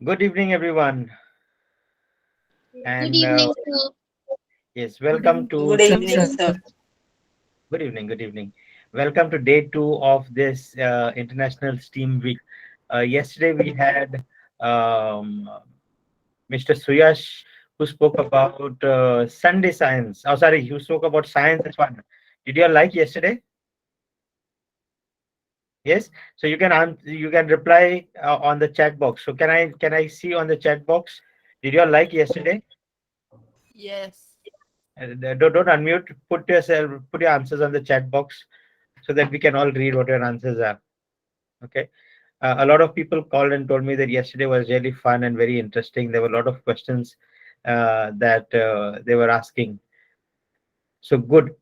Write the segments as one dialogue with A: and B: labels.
A: Good evening, everyone,
B: Good
A: and
B: evening, sir.
A: yes,
C: Good
A: welcome
C: evening,
A: to
D: Good
C: sir.
D: evening, sir.
A: good evening, good evening. Welcome to day two of this International STEAM Week. Yesterday we had Mr. Suyash who spoke about Sunday science. Oh, sorry, who spoke about science as fun. Did you all like yesterday? Yes. So you can reply on the chat box. So can I see on the chat box? Did you all like yesterday?
C: Yes.
A: Don't unmute. Put your answers on the chat box so that we can all read what your answers are. Okay. A lot of people called and told me that yesterday was really fun and very interesting. There were a lot of questions that they were asking. So good.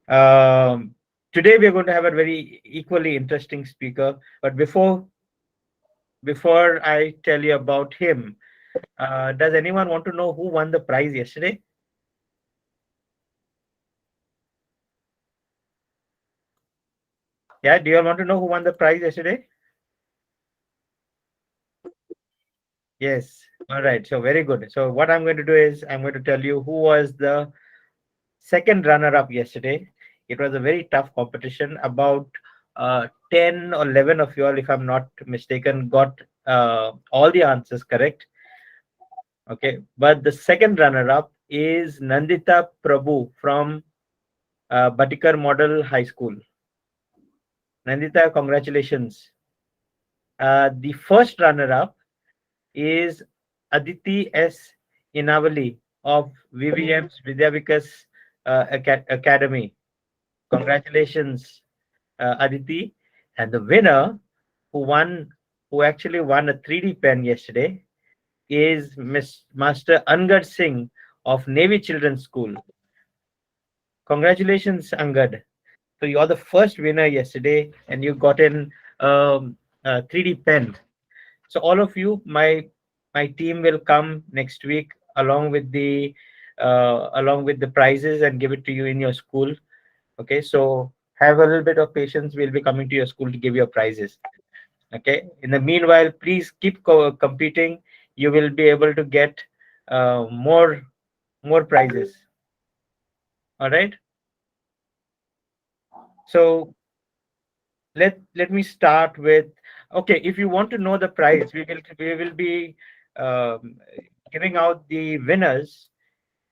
A: Um, Today we are going to have a very equally interesting speaker. But before I tell you about him, does anyone want to know who won the prize yesterday? Yeah. Do you all want to know who won the prize yesterday? Yes. All right. So very good. So what I'm going to do is I'm going to tell you who was the second runner-up yesterday. It was a very tough competition. About 10 or 11 of you all, if I'm not mistaken, got all the answers correct. Okay. But the second runner-up is Nandita Prabhu from Batikar Model High School. Nandita, congratulations. The first runner-up is Aditi S. Inavali of VVM's Vidya Vikas Academy. Congratulations, Aditi. And the winner who actually won a 3D pen yesterday is Miss Master Angad Singh of Navy Children's School. Congratulations, Angad. So you're the first winner yesterday and you got in a 3D pen. So all of you, my team will come next week along with the prizes and give it to you in your school. Okay, so have a little bit of patience. We'll be coming to your school to give you prizes. Okay. In the meanwhile, please keep competing. You will be able to get more prizes. All right. So let me start with, okay, if you want to know the prize, we will be um, giving out the winners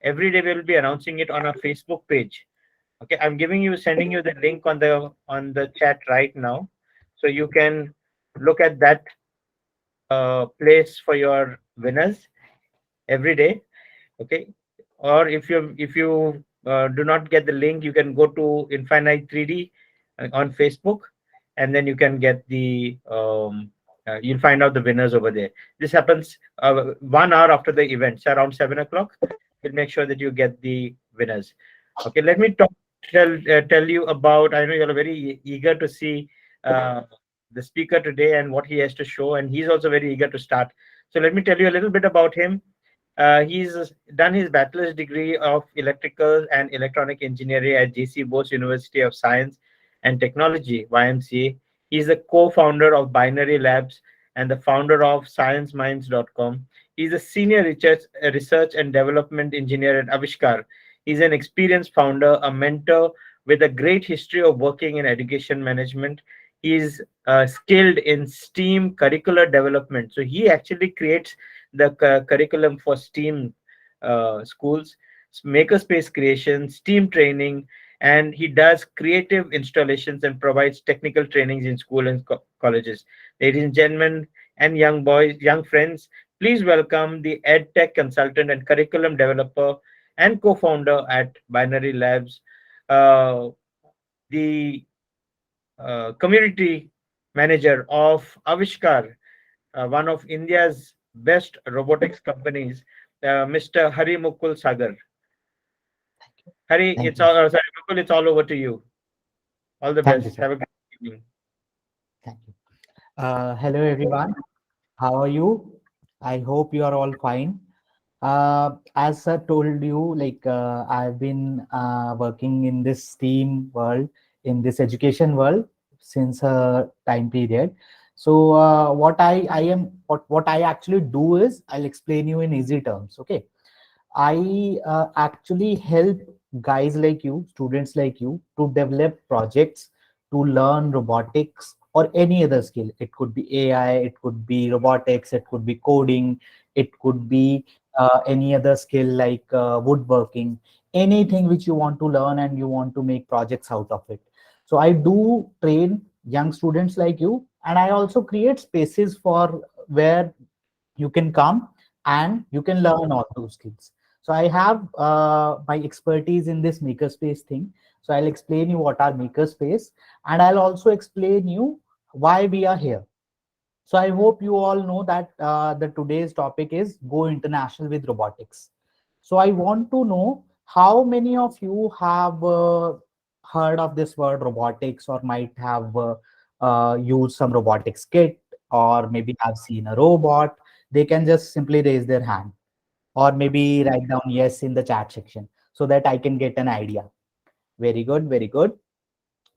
A: every day. We will be announcing it on our Facebook page. Okay, I'm sending you the link on the chat right now, so you can look at that place for your winners every day. Okay, or if you do not get the link, you can go to Infinite 3D on Facebook, and then you can get the you'll find out the winners over there. This happens 1 hour after the event, so around 7 o'clock. We'll make sure that you get the winners. Okay, let me tell you about. I know you're very eager to see uh, the speaker today and what he has to show, and he's also very eager to start. So let me tell you a little bit about him. He's done his bachelor's degree of electrical and electronic engineering at JC Bose University of Science and Technology (YMCA). He's the co-founder of Binary Labs and the founder of ScienceMinds.com. He's a senior research and development engineer at Avishkar. He's an experienced founder, a mentor with a great history of working in education management. He's skilled in STEAM curricular development. So he actually creates the curriculum for STEAM schools, makerspace creation, STEAM training, and he does creative installations and provides technical trainings in school and colleges. Ladies and gentlemen, and young boys, young friends, please welcome the EdTech consultant and curriculum developer and co-founder at Binary Labs, uh, the community manager of Avishkar, one of India's best robotics companies, Mr. Hari Mukul Sagar. Hari,
D: Thank
A: it's
D: you.
A: all sorry, Mukul, it's all over to you. All the
D: Thank you,
A: best.
D: sir.
A: Have a good evening.
D: Thank you. Hello, everyone. How are you? I hope you are all fine. As sir told you, I've been working in this STEAM world, in this education world since a time period. So what I actually do is I'll explain you in easy terms. Okay. I actually help guys like you, students like you, to develop projects, to learn robotics or any other skill. It could be AI, it could be robotics, it could be coding, it could be any other skill like woodworking, anything which you want to learn and you want to make projects out of it. So I do train young students like you, and I also create spaces for where you can come and you can learn all those skills. So I have my expertise in this makerspace thing. So I'll explain you what are makerspace, and I'll also explain you why we are here. So I hope you all know that the today's topic is go international with robotics. So I want to know how many of you have heard of this word robotics, or might have used some robotics kit, or maybe have seen a robot. They can just simply raise their hand, or maybe write down yes in the chat section so that I can get an idea. Very good, very good.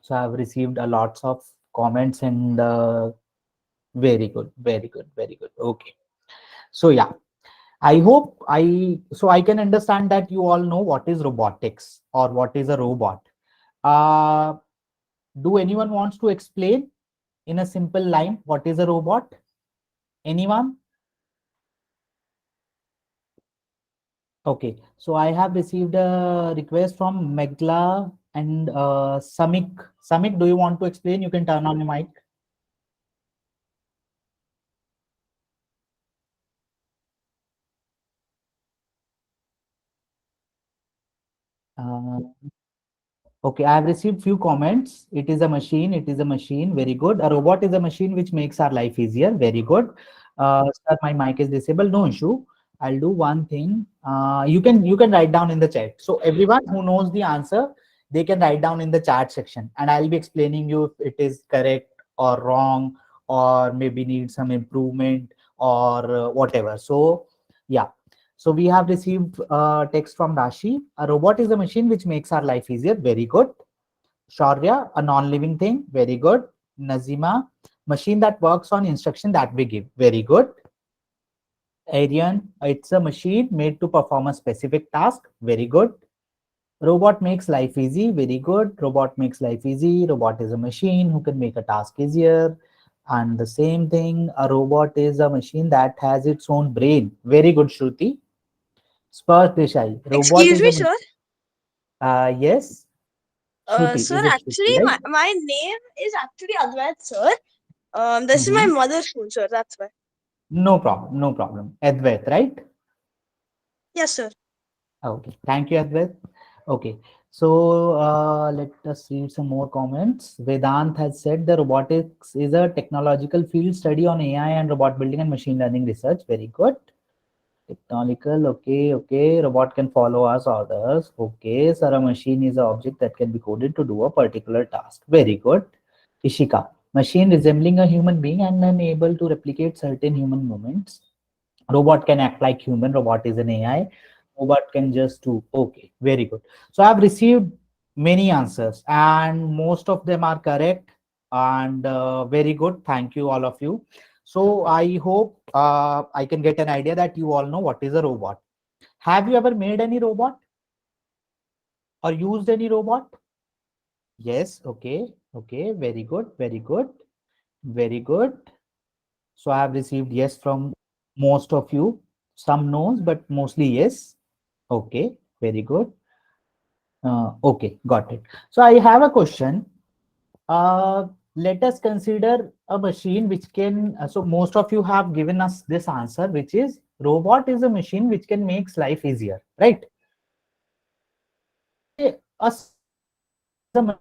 D: So I've received a lots of comments, and very good, very good, very good. Okay. So yeah, I hope I can understand that you all know what is robotics or what is a robot. Uh, do anyone wants to explain in a simple line what is a robot? Anyone? Okay. So I have received a request from Megla and Samik. Samik, do you want to explain? You can turn on your mic. Uh, Okay, I have received few comments. It is a machine. It is a machine. Very good. A robot is a machine which makes our life easier. Very good. Sir, my mic is disabled. No issue. I'll do one thing. You can write down in the chat. So everyone who knows the answer, they can write down in the chat section, and I'll be explaining you if it is correct or wrong, or maybe need some improvement, or whatever. So yeah. So we have received text from Rashi. A robot is a machine which makes our life easier. Very good. Shaurya, a non-living thing. Very good. Nazima, machine that works on instruction that we give. Very good. Arian, it's a machine made to perform a specific task. Very good. Robot makes life easy. Very good. Robot makes life easy. Robot is a machine who can make a task easier. And the same thing, a robot is a machine that has its own brain. Very good, Shruti. Sparsh Desai, robot
B: Excuse
D: is
B: me,
D: a
B: sir.
D: yes. Shruti,
B: Sir,
D: is it
B: actually,
D: Shruti, right?
B: my name is actually Advait, sir. This is my
D: Mhm.
B: mother's phone, sir. That's why.
D: No problem, no problem. Advait, right?
B: Yes, sir.
D: Okay, thank you, Advait. Okay, so let us read some more comments. Vedant has said the robotics is a technological field study on AI and robot building and machine learning research. Very good. Technological, okay, okay. Robot can follow us orders. Okay, sir, a machine is an object that can be coded to do a particular task. Very good. Ishika, machine resembling a human being and unable to replicate certain human movements. Robot can act like human. Robot is an AI. Robot can just do. Okay, very good. So I've received many answers, and most of them are correct. And very good. Thank you, all of you. So I hope I can get an idea that you all know what is a robot. Have you ever made any robot or used any robot? Yes. Okay. Okay. Very good. Very good. Very good. So I have received yes from most of you. Some no's, but mostly yes. Okay. Very good. Okay. Got it. So I have a question. Let us consider a machine which can. So most of you have given us this answer, which is robot is a machine which can makes life easier, right? A cycle is a machine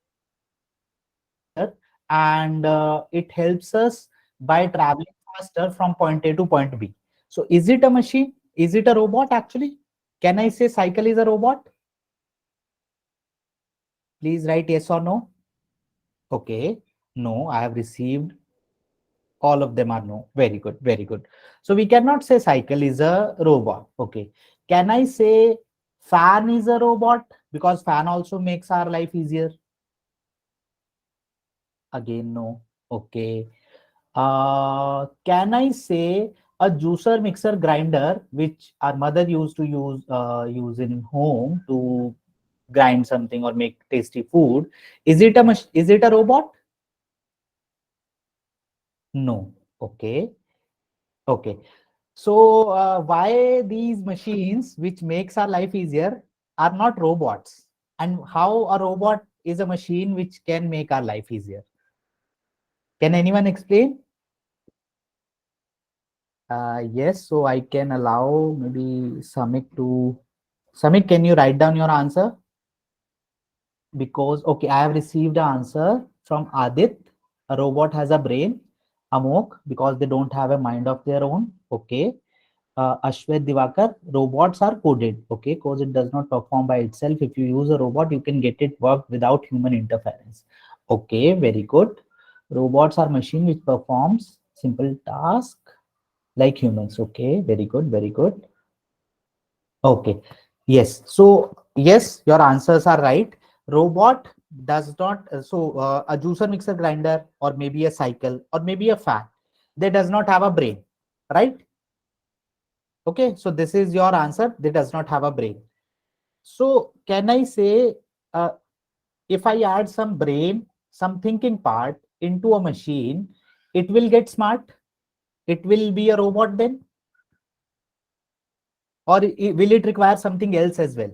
D: which makes our life easier, and it helps us by traveling faster from point A to point B. So is it a machine? Is it a robot actually? Can I say cycle is a robot? Please write yes or no. Okay. No, I have received all of them are no. Very good. Very good. So we cannot say cycle is a robot. Okay. Can I say fan is a robot? Because fan also makes our life easier. Again, no. Okay. Can I say a juicer, mixer, grinder, which our mother used to use in home to grind something or make tasty food? Is it a robot? No. Okay. Okay. So why these machines, which makes our life easier, are not robots? And how a robot is a machine which can make our life easier? Can anyone explain? Yes, so I can allow maybe Samik to. Samik, can you write down your answer? Because, okay, I have received an answer from Adit. A robot has a brain. Amok, because they don't have a mind of their own. Okay. Ashwet Divakar, robots are coded. Okay, because it does not perform by itself. If you use a robot, you can get it work without human interference. Okay, very good. Robots are machine which performs simple task like humans. Okay, very good, very good. Okay, yes. So yes, your answers are right. Robot does not. A juicer, mixer, grinder, or maybe a cycle, or maybe a fan, they does not have a brain, right? Okay, so this is your answer. They does not have a brain. So can I say, uh, if I add some brain, some thinking part into a machine, it will get smart. It will be a robot then, or will it require something else as well?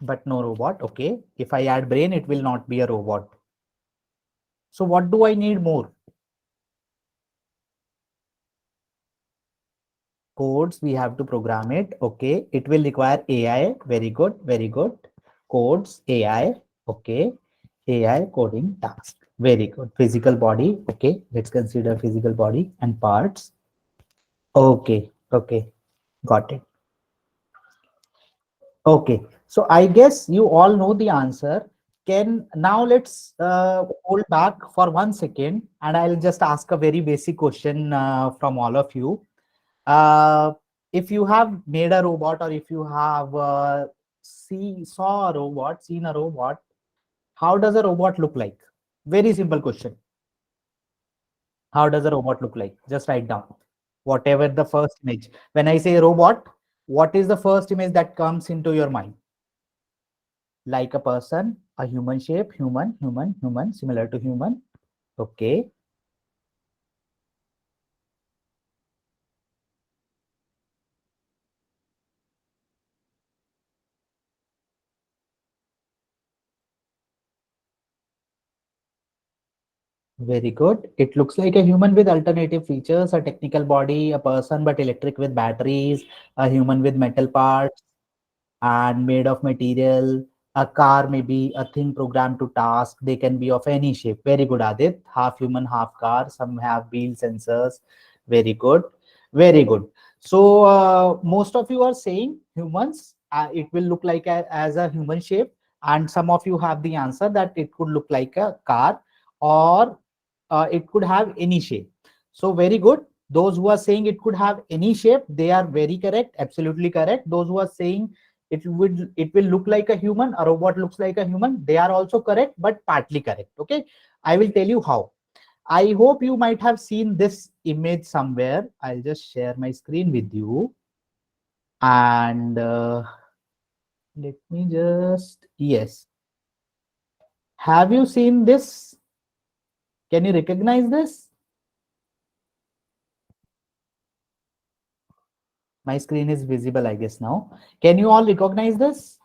D: But no robot. Okay, if I add brain, it will not be a robot. So what do I need more? Codes, we have to program it. Okay, it will require AI. Very good, very good. Codes, AI. Okay, AI coding task. Very good. Physical body. Okay, let's consider physical body and parts. Okay, okay, got it. Okay, so I guess you all know the answer. Can now let's hold back for 1 second, and I'll just ask a very basic question from all of you. uh, if you have made a robot, or if you have saw a robot, seen a robot, how does a robot look like? Very simple question. How does a robot look like? Just write down whatever the first image. When I say robot, what is the first image that comes into your mind? Like a person, a human shape, human, similar to human. Okay. Very good. It looks like a human with alternative features, a technical body, a person but electric with batteries, a human with metal parts and made of material, a car maybe a thing programmed to task. They can be of any shape. Very good, Adit. Half human, half car. Some have wheel sensors. Very good. Very good. So most of you are saying humans. It will look like as a human shape, and some of you have the answer that it could look like a car, or it could have any shape. So very good. Those who are saying it could have any shape, they are very correct, absolutely correct. Those who are saying it will look like a human, a robot looks like a human, they are also correct, but partly correct. Okay, I will tell you how. I hope you might have seen this image somewhere. I'll just share my screen with you, and let me just, yes, have you seen this? Can you recognize this? My screen is visible, I guess, now. Can you all recognize this?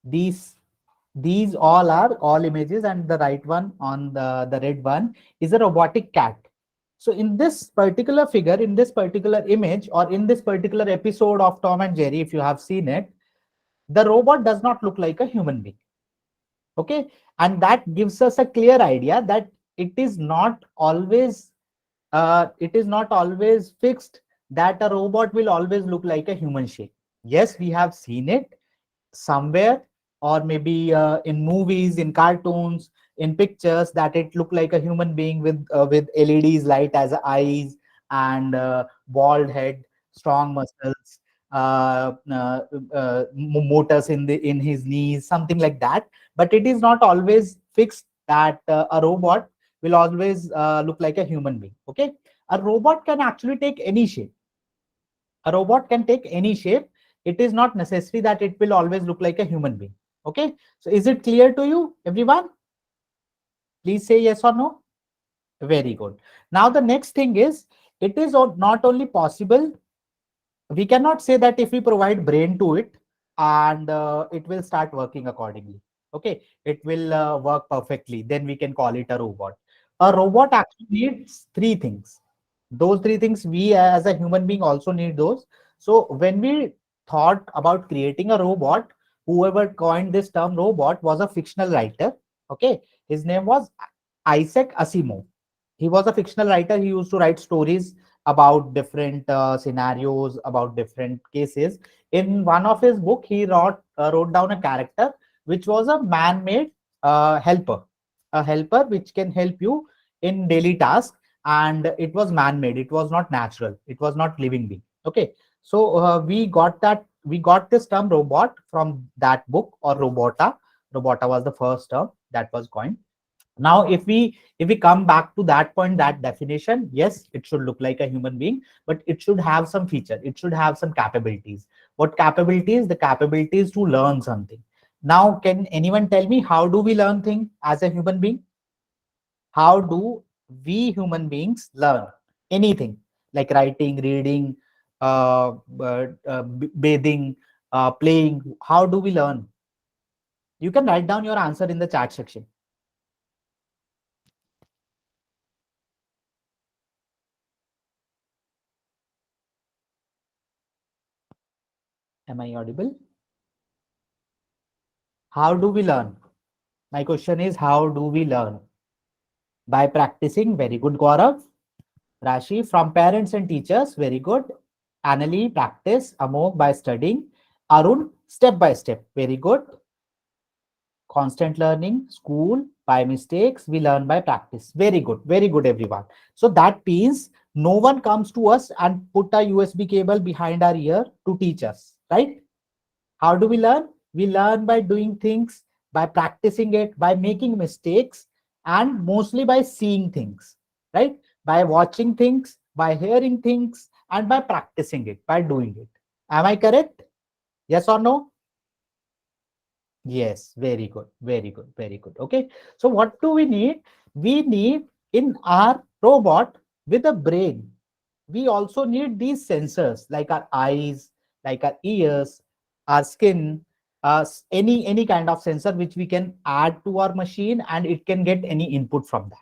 D: These these all are all images, and the right one on the red one is a robotic cat. So in this particular figure, in this particular image, or in this particular episode of Tom and Jerry, if you have seen it, the robot does not look like a human being. Okay, and that gives us a clear idea that it is not always fixed that a robot will always look like a human shape. Yes, we have seen it somewhere, or maybe in movies, in cartoons, in pictures, that it look like a human being with LEDs light as eyes, and bald head, strong muscles, motors in his knees, something like that. But it is not always fixed that a robot will always look like a human being. Okay, a robot can actually take any shape. A robot can take any shape. It is not necessary that it will always look like a human being. Okay, so is it clear to you, everyone? Please say yes or no. Very good. Now the next thing is, it is not only possible, we cannot say that if we provide brain to it and it will start working accordingly. Okay, it will work perfectly, then we can call it a robot. A robot actually needs three things. Those three things we as a human being also need those. So when we thought about creating a robot, whoever coined this term robot was a fictional writer. Okay, his name was Isaac Asimov. He was a fictional writer. He used to write stories about different scenarios, about different cases. In one of his book, he wrote down a character which was a man-made helper, a helper which can help you in daily tasks, and it was man-made. It was not natural. It was not living being. Okay, so we got this term robot from that book, or robota. Robota was the first term that was coined. Now if we come back to that point, that definition, yes, it should look like a human being, but it should have some feature, it should have some capabilities. What capabilities? The capabilities to learn something. Now can anyone tell me, how do we learn things as a human being? How do we human beings learn anything, like writing, reading, bathing, playing? How do we learn? You can write down your answer in the chat section. Am I audible? How do we learn? My question is, how do we learn? By practicing. Very good, Gaurav. Rashi, from parents and teachers. Very good. Anali, practice. Amok, by studying. Arun, step by step. Very good. Constant learning. School, by mistakes. We learn by practice. Very good. Very good, everyone. So that means no one comes to us and put a USB cable behind our ear to teach us, right? How do we learn? We learn by doing things, by practicing it, by making mistakes, and mostly by seeing things, right? By watching things, by hearing things, and by practicing it, by doing it. Am I correct? Yes or no? Yes, very good, very good, very good. Okay, so what do we need? We need in our robot with a brain, we also need these sensors like our eyes, like our ears, our skin, any kind of sensor which we can add to our machine and it can get any input from that.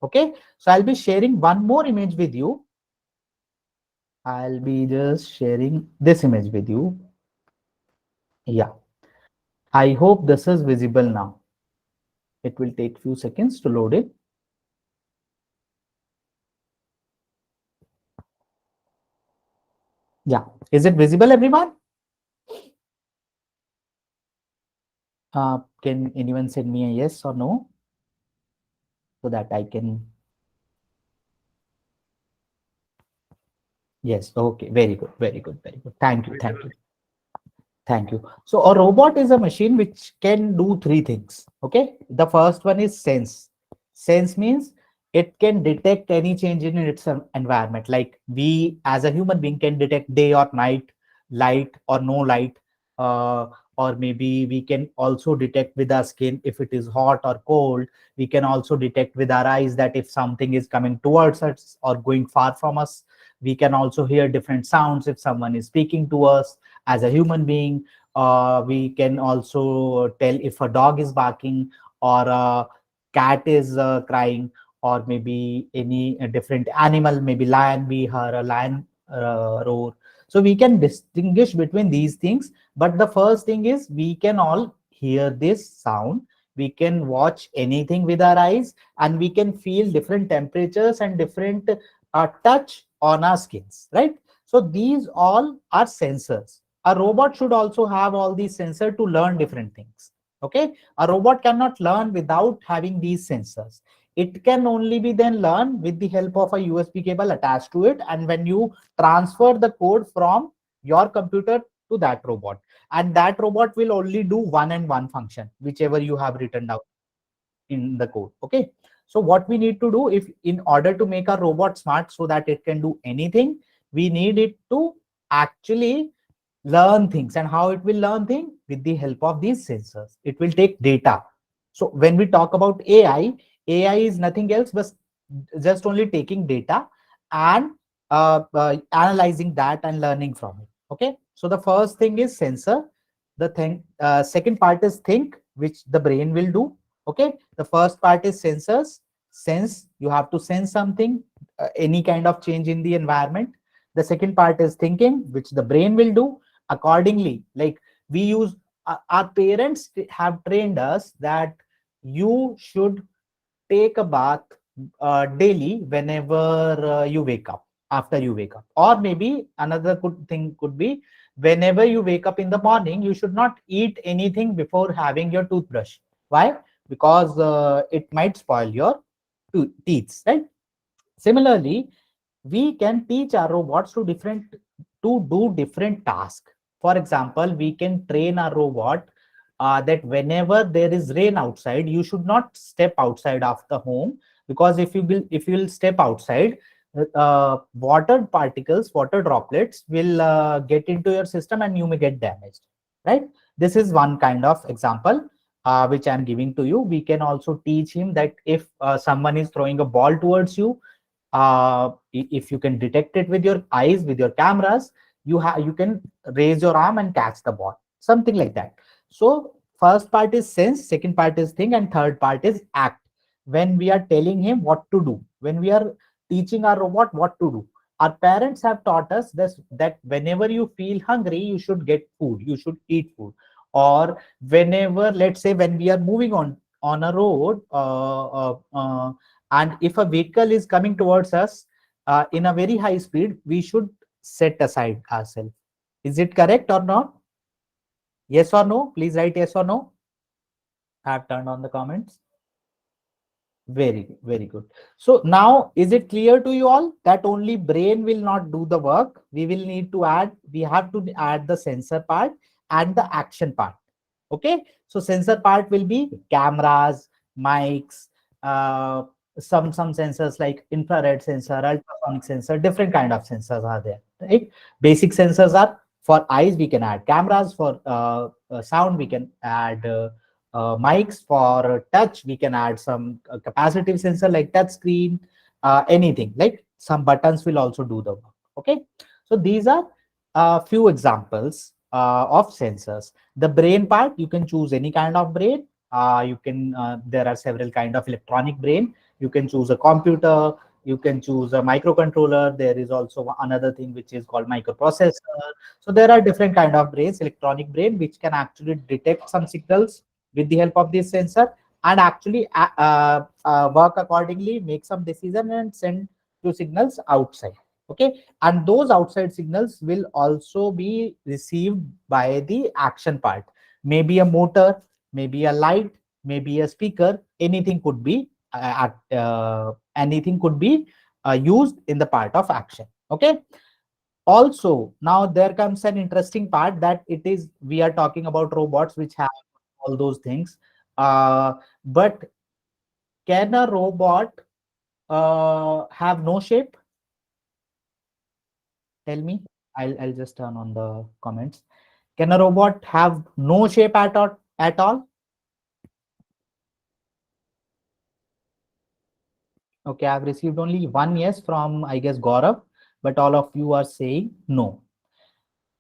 D: Okay, so I'll be sharing one more image with you. I'll be just sharing this image with you. Yeah, I hope this is visible now. It will take few seconds to load it. Yeah, is it visible, everyone? Can anyone send me a yes or no so that I can? Yes, okay, very good, very good, very good. Thank you, thank you. Thank you. So a robot is a machine which can do three things. Okay. The first one is sense. Sense means it can detect any change in its environment. Like we as a human being can detect day or night, light or no light. Uh, or maybe we can also detect with our skin if it is hot or cold. We can also detect with our eyes that if something is coming towards us or going far from us. We can also hear different sounds if someone is speaking to us as a human being. We can also tell if a dog is barking or a cat is crying, or maybe any different animal, maybe lion, we hear a lion roar. So we can distinguish between these things. But the first thing is we can all hear this sound. We can watch anything with our eyes, and we can feel different temperatures and different touch on our skins, right? So these all are sensors. A robot should also have all these sensors to learn different things. Okay, a robot cannot learn without having these sensors. It can only be then learn with the help of a USB cable attached to it, and when you transfer the code from your computer to that robot, and that robot will only do one and one function, whichever you have written down. in the code. Okay. So what we need to do, if in order to make a robot smart so that it can do anything, we need it to actually learn things. And how it will learn things? With the help of these sensors. It will take data. So when we talk about AI is nothing else but just only taking data and analyzing that and learning from it. Okay. So the first thing is sensor. The thing, second part is think, which the brain will do. Okay. The first part is sensors. Sense, you have to sense something, any kind of change in the environment. The second part is thinking, which the brain will do accordingly. Like we use, our parents have trained us that you should take a bath daily whenever you wake up, after you wake up. Or maybe another good thing could be, whenever you wake up in the morning, you should not eat anything before having your toothbrush. Why? Because it might spoil your teeth, right? Similarly, we can teach our robots to do different tasks. For example, we can train our robot that whenever there is rain outside, you should not step outside of the home, because if you will step outside, water particles, water droplets will get into your system and you may get damaged. Right? This is one kind of example which I'm giving to you. We can also teach him that if someone is throwing a ball towards you, if you can detect it with your eyes, with your cameras, you can raise your arm and catch the ball, something like that. So first part is sense, second part is think, and third part is act. When we are telling him what to do, when we are teaching our robot what to do, our parents have taught us this, that whenever you feel hungry, you should get food, you should eat food. Or whenever, let's say, when we are moving on a road, and if a vehicle is coming towards us in a very high speed, we should set aside ourselves. Is it correct or not? Yes or no? Please write yes or no. I have turned on the comments. Very good, very good. So now, is it clear to you all that only brain will not do the work? We have to add the sensor part and the action part. Okay. So sensor part will be cameras, mics, uh, some sensors like infrared sensor, ultrasonic sensor, different kind of sensors are there. Right. Basic sensors are for eyes. We can add cameras. For sound, we can add mics. For touch, we can add some capacitive sensor like touch screen, anything like some buttons will also do the work. Okay. So these are a few examples of sensors. The brain part, you can choose any kind of brain. There are several kind of electronic brain. You can choose a computer, you can choose a microcontroller. There is also another thing which is called microprocessor. So there are different kind of brains, electronic brain, which can actually detect some signals with the help of this sensor, and actually work accordingly, make some decision and send two signals outside. Okay. And those outside signals will also be received by the action part. Maybe a motor, maybe a light, maybe a speaker, anything could be used in the part of action. Okay. Also, now there comes an interesting part, that it is, we are talking about robots which have all those things. But can a robot have no shape? Tell me. I'll just turn on the comments. Can a robot have no shape at all? At all? Okay, I've received only one yes from, I guess, Gaurav, but all of you are saying no.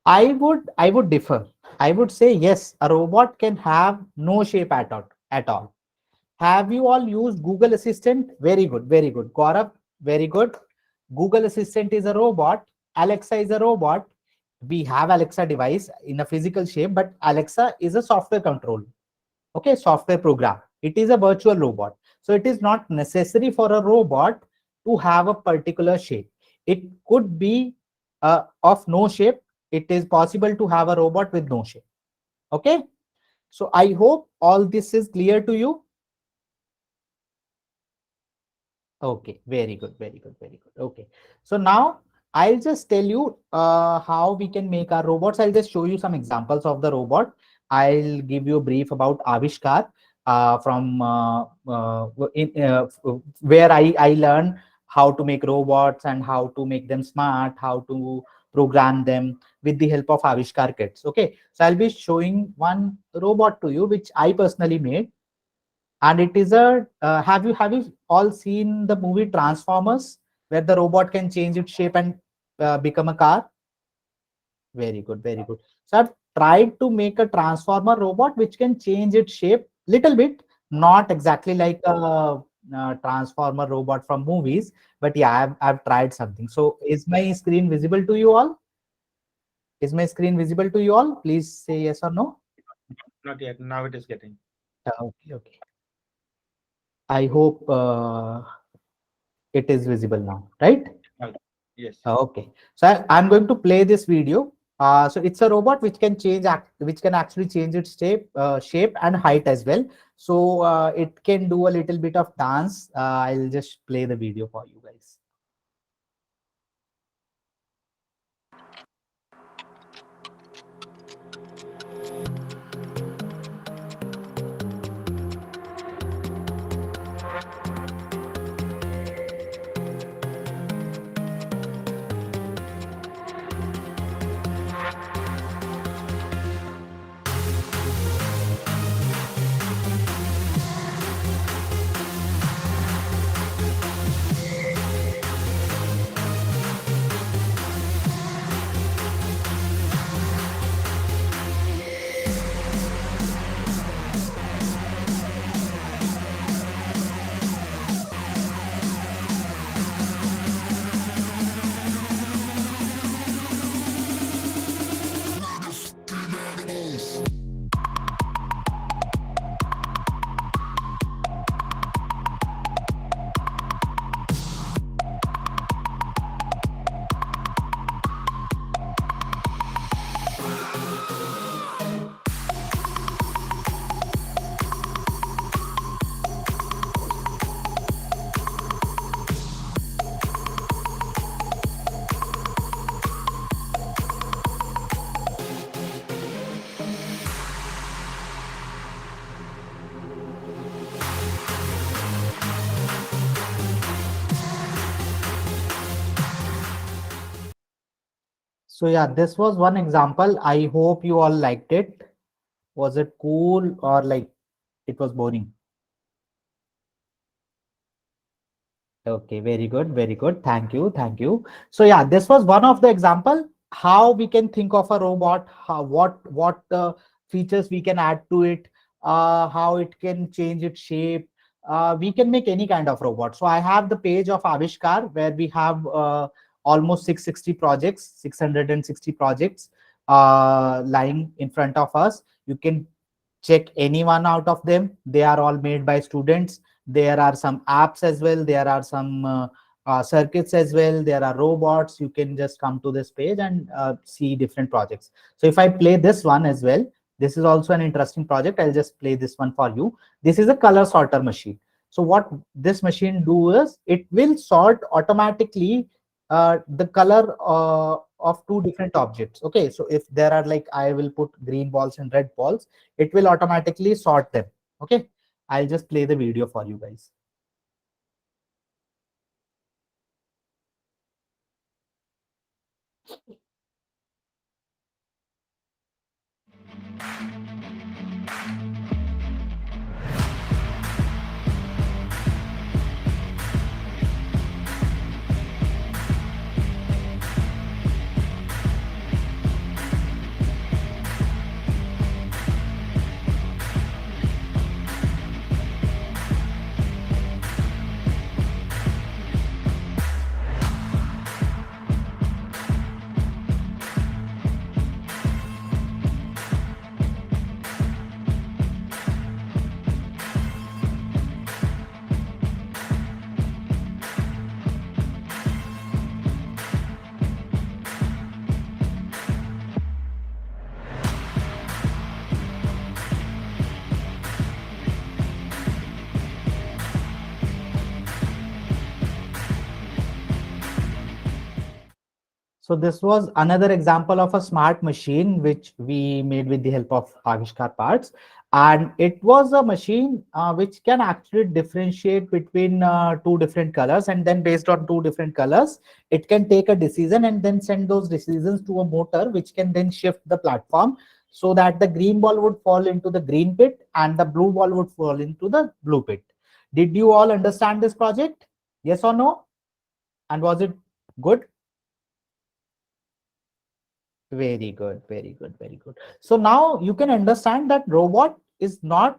D: I would differ. I would say yes, a robot can have no shape at all. At all. Have you all used Google Assistant? Very good, very good. Gaurav, very good. Google Assistant is a robot. Alexa is a robot. We have Alexa device in a physical shape, but Alexa is a software control. Okay, software program. It is a virtual robot. So it is not necessary for a robot to have a particular shape. It could be of no shape. It is possible to have a robot with no shape. Okay. So I hope all this is clear to you. Okay, very good, very good, very good. Okay, so now I'll just tell you how we can make our robots. I'll just show you some examples of the robot. I'll give you a brief about Avishkar. from where I learned how to make robots and how to make them smart, how to program them with the help of Avishkar kits. Okay, so I'll be showing one robot to you which I personally made, and it is a have you all seen the movie Transformers, where the robot can change its shape and become a car? Very good, very good. So I've tried to make a transformer robot which can change its shape little bit, not exactly like a transformer robot from movies, but yeah, I've tried something. So is my screen visible to you all? Is my screen visible to you all? Please say yes or no.
A: Not yet. Now it is getting.
D: Okay, okay. I hope it is visible now, right?
A: uh, Yes.
D: Okay, so I'm going to play this video. So it's a robot which can which can actually change its shape and height as well. So it can do a little bit of dance. I'll just play the video for you guys. So yeah, this was one example. I hope you all liked it. Was it cool or like it was boring? Okay, very good, very good. Thank you, thank you. So yeah, this was one of the example how we can think of a robot, how what features we can add to it, how it can change its shape. We can make any kind of robot. So I have the page of Avishkar where we have almost 660 projects, 660 projects lying in front of us. You can check any one out of them. They are all made by students. There are some apps as well. There are some circuits as well. There are robots. You can just come to this page and see different projects. So if I play this one as well, this is also an interesting project. I'll just play this one for you. This is a color sorter machine. So what this machine do is it will sort automatically the color of two different objects. Okay, so if there are like I will put green balls and red balls, it will automatically sort them. Okay, I'll just play the video for you guys. So this was another example of a smart machine which we made with the help of Avishkar parts. And it was a machine which can actually differentiate between two different colors, and then based on two different colors it can take a decision and then send those decisions to a motor which can then shift the platform so that the green ball would fall into the green pit and the blue ball would fall into the blue pit. Did you all understand this project? Yes or no? And was it good? Very good, very good, very good. So now you can understand that robot is not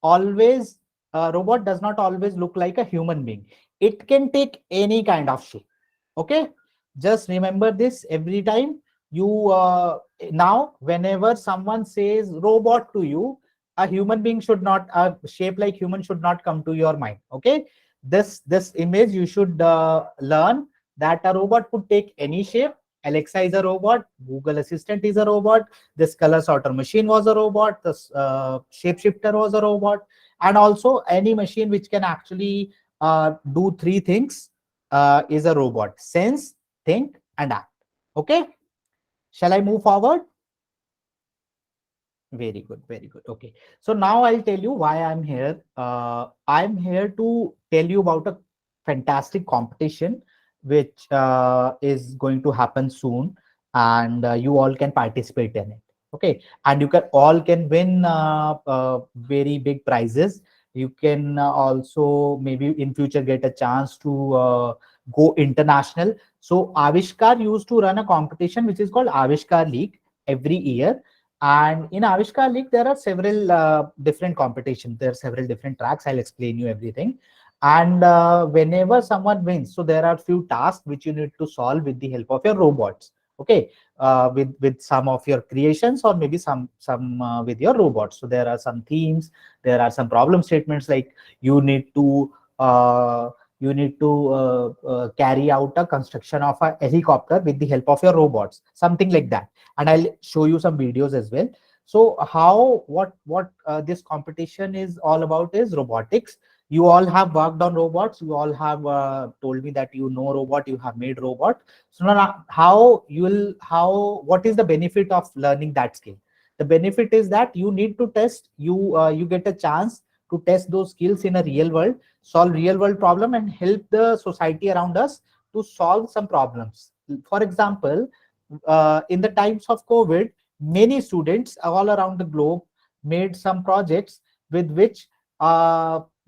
D: always, robot does not always look like a human being. It can take any kind of shape. Okay, just remember this every time you now whenever someone says robot to you, a human being should not, a shape like human should not come to your mind. Okay, this image you should learn that a robot could take any shape. Alexa is a robot, Google Assistant is a robot, this color sorter machine was a robot, this shapeshifter was a robot, and also any machine which can actually do three things is a robot: sense, think, and act. Okay, shall I move forward? Very good, very good. Okay, so now I'll tell you why I'm here. I'm here to tell you about a fantastic competition which is going to happen soon, and you all can participate in it. Okay, and you can all can win very big prizes. You can also maybe in future get a chance to go international. So Avishkar used to run a competition which is called Avishkar League every year, and in Avishkar League, there are several different competitions. There are several different tracks. I'll explain you everything. And whenever someone wins, so there are few tasks which you need to solve with the help of your robots. Okay, with some of your creations or maybe some with your robots. So there are some themes. There are some problem statements like you need to uh, carry out a construction of a helicopter with the help of your robots, something like that, and I'll show you some videos as well. So how what this competition is all about is robotics. You all have worked on robots. You all have told me that you know robot. You have made robot. So now how you will how what is the benefit of learning that skill? The benefit is that you need to test. You get a chance to test those skills in a real world, solve real world problem, and help the society around us to solve some problems. For example, in the times of COVID, many students all around the globe made some projects with which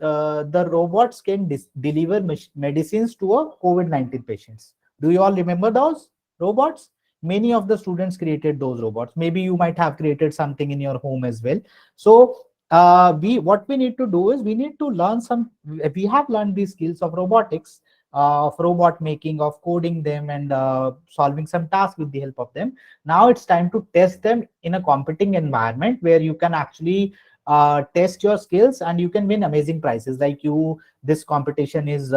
D: the robots can deliver medicines to a COVID-19 patients. Do you all remember those robots? Many of the students created those robots. Maybe you might have created something in your home as well. So we what we need to do is we need to learn some. We have learned these skills of robotics, of robot making, of coding them, and solving some tasks with the help of them. Now it's time to test them in a competing environment where you can actually test your skills and you can win amazing prizes. Like you, this competition is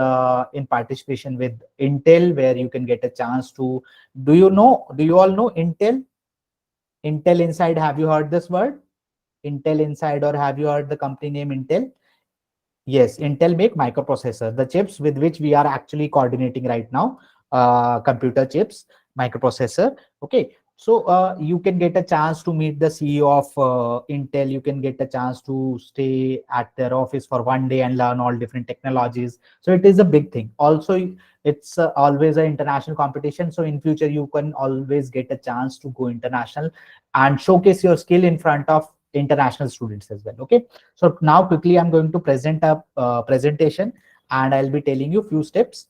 D: in participation with Intel, where you can get a chance to. Do you all know Intel? Intel Inside. Have you heard this word? Intel Inside, or have you heard the company name Intel? Yes, Intel make microprocessor, the chips with which we are actually coordinating right now, computer chips, microprocessor. Okay, so you can get a chance to meet the CEO of Intel. You can get a chance to stay at their office for one day and learn all different technologies. So it is a big thing. Also, it's always an international competition. So in future, you can always get a chance to go international and showcase your skill in front of international students as well. Okay, so now quickly I'm going to present a presentation, and I'll be telling you few steps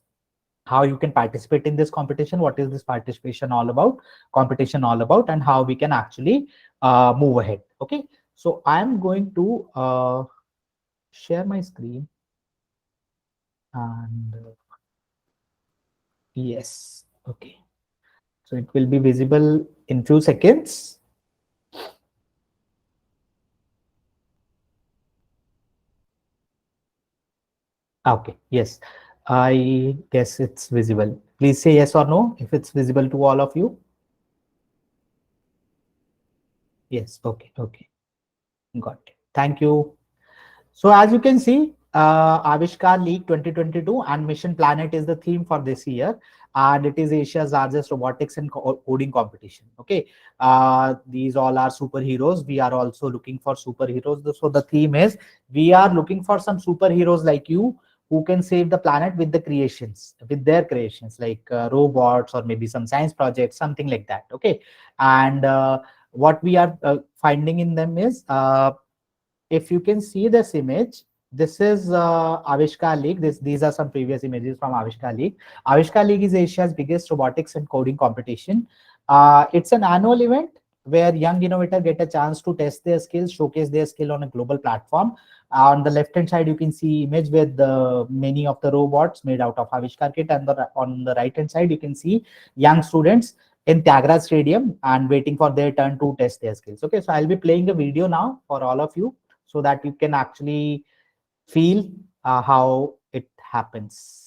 D: how you can participate in this competition, what is this participation all about, competition all about, and how we can actually move ahead. Okay, so I'm going to share my screen, and yes, okay, so it will be visible in few seconds. Okay, yes, I guess it's visible. Please say yes or no if it's visible to all of you. Yes, okay, okay, got it. Thank you. So as you can see, Avishkar League 2022 and Mission Planet is the theme for this year, and it is Asia's largest robotics and coding competition. Okay, these all are superheroes. We are also looking for superheroes. So the theme is we are looking for some superheroes like you who can save the planet with the creations, with their creations like robots or maybe some science projects, something like that. Okay, and what we are finding in them is if you can see this image, this is Avishkar League. These are some previous images from Avishkar League. Avishkar League is Asia's biggest robotics and coding competition. It's an annual event where young innovators get a chance to test their skills, showcase their skill on a global platform. On the left-hand side, you can see image with many of the robots made out of Avishkar kit, and on the right-hand side, you can see young students in Tyagaraja Stadium and waiting for their turn to test their skills. Okay, so I'll be playing a video now for all of you so that you can actually feel how it happens.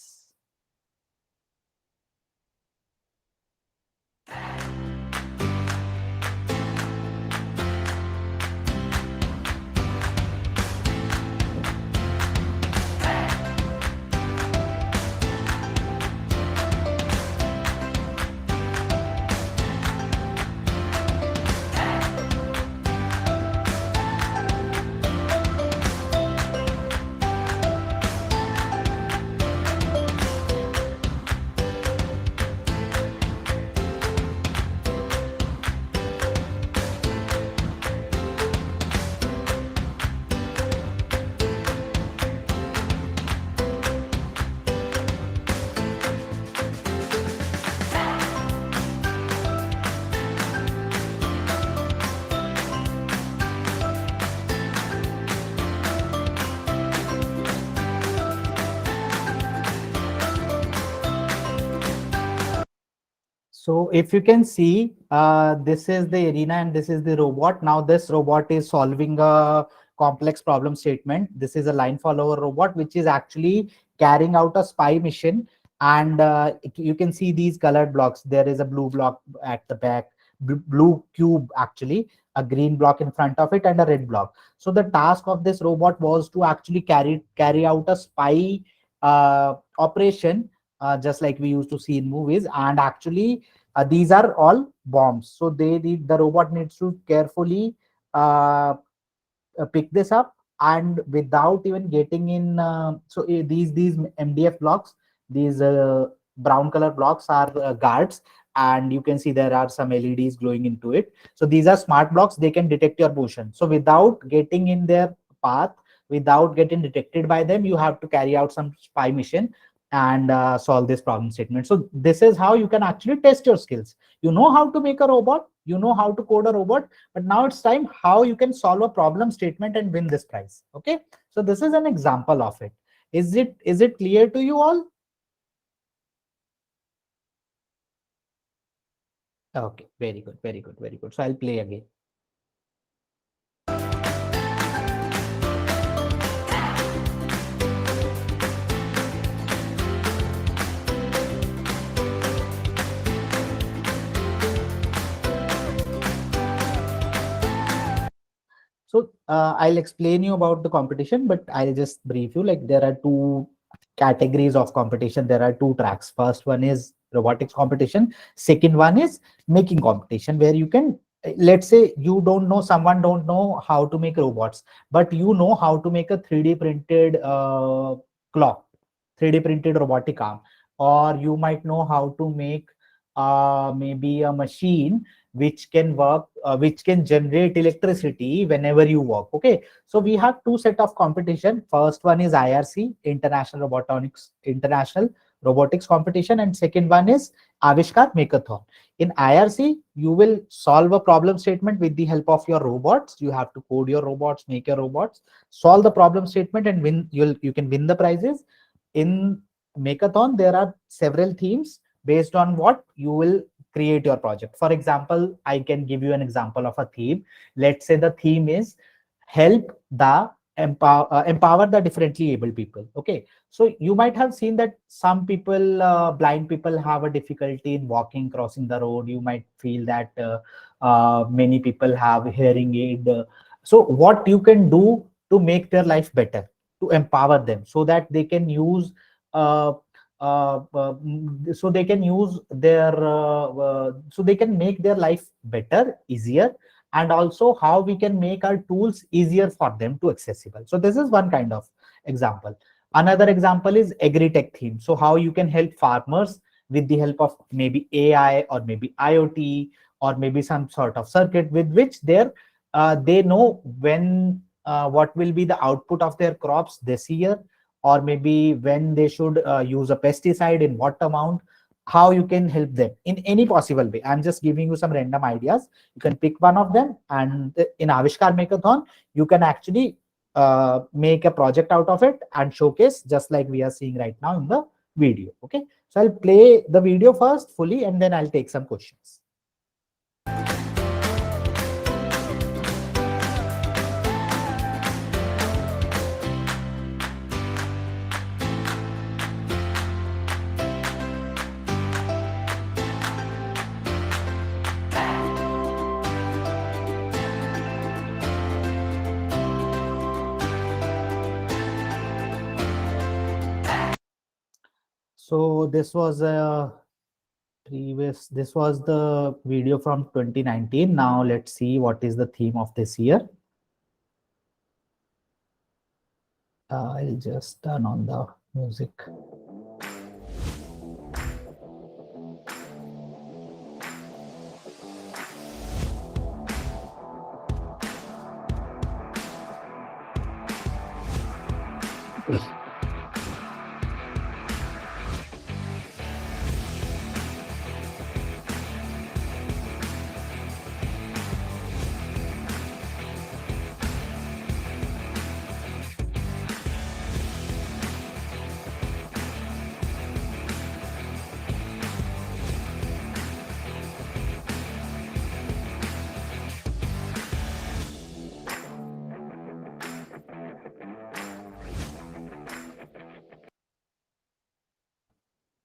D: So if you can see, this is the arena and this is the robot. Now this robot is solving a complex problem statement. This is a line follower robot, which is actually carrying out a spy mission. And you can see these colored blocks. There is a blue block at the back, blue cube actually, a green block in front of it, and a red block. So the task of this robot was to actually carry out a spy operation, just like we used to see in movies. And actually, these are all bombs. So the robot needs to carefully uh, pick this up, and without even getting in. These MDF blocks, these brown color blocks are guards, and you can see there are some LEDs glowing into it. So these are smart blocks. They can detect your motion. So without getting in their path, without getting detected by them, you have to carry out some spy mission and solve this problem statement. So this is how you can actually test your skills. You know how to make a robot, you know how to code a robot, but now it's time how you can solve a problem statement and win this prize. Okay, so this is an example of it. Is it clear to you all? Okay, very good, very good, very good. So I'll play again. So I'll explain you about the competition, but I'll just brief you. Like there are two categories of competition. There are two tracks. First one is robotics competition. Second one is making competition, where you can, let's say you don't know, someone don't know how to make robots, but you know how to make a 3D printed clock, 3D printed robotic arm, or you might know how to make maybe a machine which can work, which can generate electricity whenever you work. Okay, so we have two set of competition. First one is IRC, International Robotics Competition, and second one is Avishkar Makeathon. In IRC, you will solve a problem statement with the help of your robots. You have to code your robots, make your robots, solve the problem statement, and win. You can win the prizes. In Makeathon, there are several themes based on what you will create your project. For example, I can give you an example of a theme. Let's say the theme is help the empower the differently able people. Okay, so you might have seen that some people, blind people, have a difficulty in walking, crossing the road. You might feel that many people have hearing aid. So what you can do to make their life better? to empower them so that they can use uh, so they can use their so they can make their life better, easier, and also how we can make our tools easier for them to accessible. So this is one kind of example. Another example is agri-tech theme. So how you can help farmers with the help of maybe AI or maybe IoT or maybe some sort of circuit with which they know when what will be the output of their crops this year, or maybe when they should use a pesticide in what amount, how you can help them in any possible way. I'm just giving you some random ideas. You can pick one of them, and in Avishkar Makeathon you can actually make a project out of it and showcase, just like we are seeing right now in the video. Okay, so I'll play the video first fully and then I'll take some questions. So this was the video from 2019. Now let's see what is the theme of this year. I'll just turn on the music.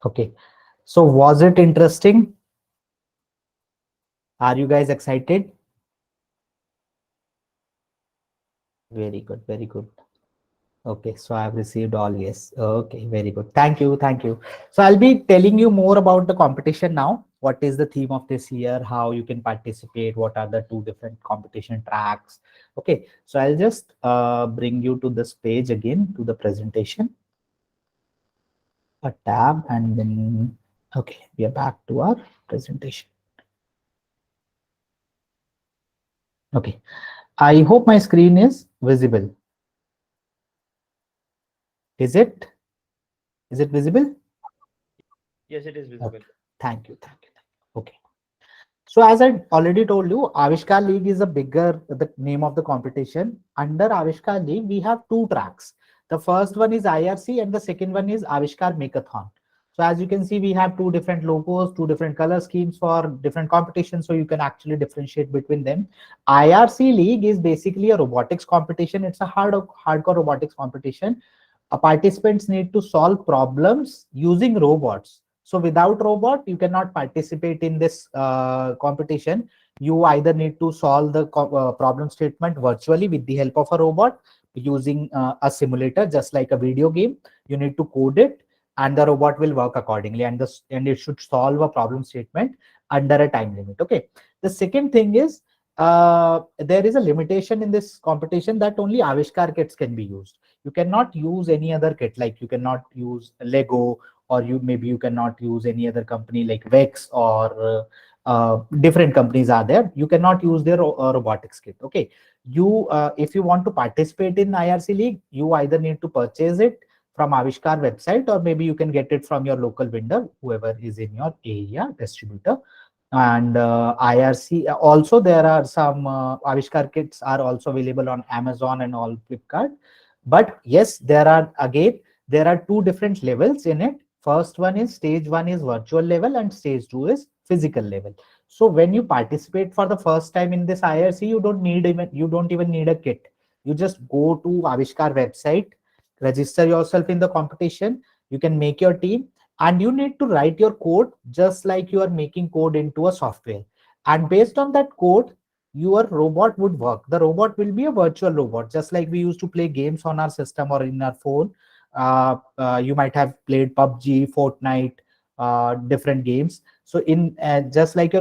D: Okay, so was it interesting? Are you guys excited? Very good, very good. Okay, so I've received all yes. Okay, very good. Thank you, thank you. So I'll be telling you more about the competition now. What is the theme of this year? How you can participate? What are the two different competition tracks? Okay, so I'll just bring you to this page again, to the presentation, a tab, and then okay, we are back to our presentation. Okay, I hope my screen is visible. Is it? Is it visible?
A: Yes, it is visible.
D: Okay. Thank you. Thank you. Okay. So as I already told you, Avishkar League is the name of the competition. Under Avishkar League, we have two tracks. The first one is IRC and the second one is Avishkar Makeathon. So as you can see, we have two different logos, two different color schemes for different competitions. So you can actually differentiate between them. IRC League is basically a robotics competition. It's a hardcore robotics competition. Participants need to solve problems using robots. So without robot, you cannot participate in this competition. You either need to solve the problem statement virtually with the help of a robot using a simulator, just like a video game. You need to code it, and the robot will work accordingly, and it should solve a problem statement under a time limit. Okay. The second thing is there is a limitation in this competition that only Avishkar kits can be used. You cannot use any other kit, like you cannot use Lego, or you cannot use any other company like Vex, or different companies are there. You cannot use their robotics kit. Okay, you if you want to participate in IRC League, you either need to purchase it from Avishkar website, or maybe you can get it from your local vendor, whoever is in your area, distributor. And IRC also, there are some Avishkar kits are also available on Amazon and all, Flipkart. But yes, there are two different levels in it. First one is stage one is virtual level, and stage two is physical level. So when you participate for the first time in this IRC, you don't even need a kit. You just go to Avishkar website, register yourself in the competition. You can make your team, and you need to write your code just like you are making code into a software. And based on that code, your robot would work. The robot will be a virtual robot, just like we used to play games on our system or in our phone. You might have played PUBG, Fortnite, different games. So in just like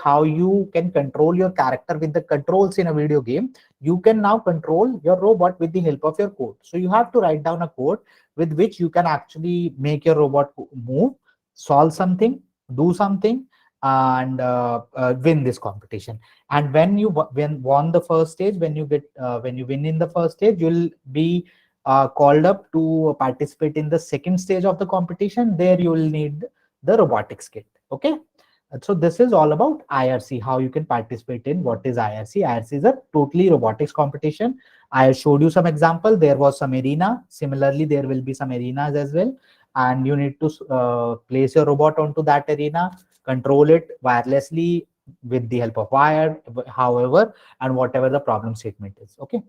D: how you can control your character with the controls in a video game, you can now control your robot with the help of your code. So you have to write down a code with which you can actually make your robot move, solve something, do something, and win this competition. And when you when won the first stage, when you win in the first stage, you'll be called up to participate in the second stage of the competition. There you will need the robotics kit. Okay. So this is all about IRC, how you can participate in what is IRC. IRC is a totally robotics competition. I showed you some example. There was some arena. Similarly, there will be some arenas as well. And you need to place your robot onto that arena, control it wirelessly with the help of wire, however, and whatever the problem statement is. Okay.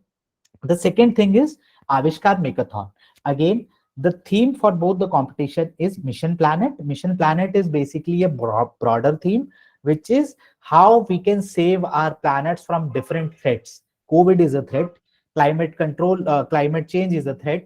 D: The second thing is Avishkar Makeathon. Again, the theme for both the competition is Mission Planet. Mission Planet is basically a broader theme, which is how we can save our planets from different threats. COVID is a threat, climate change is a threat,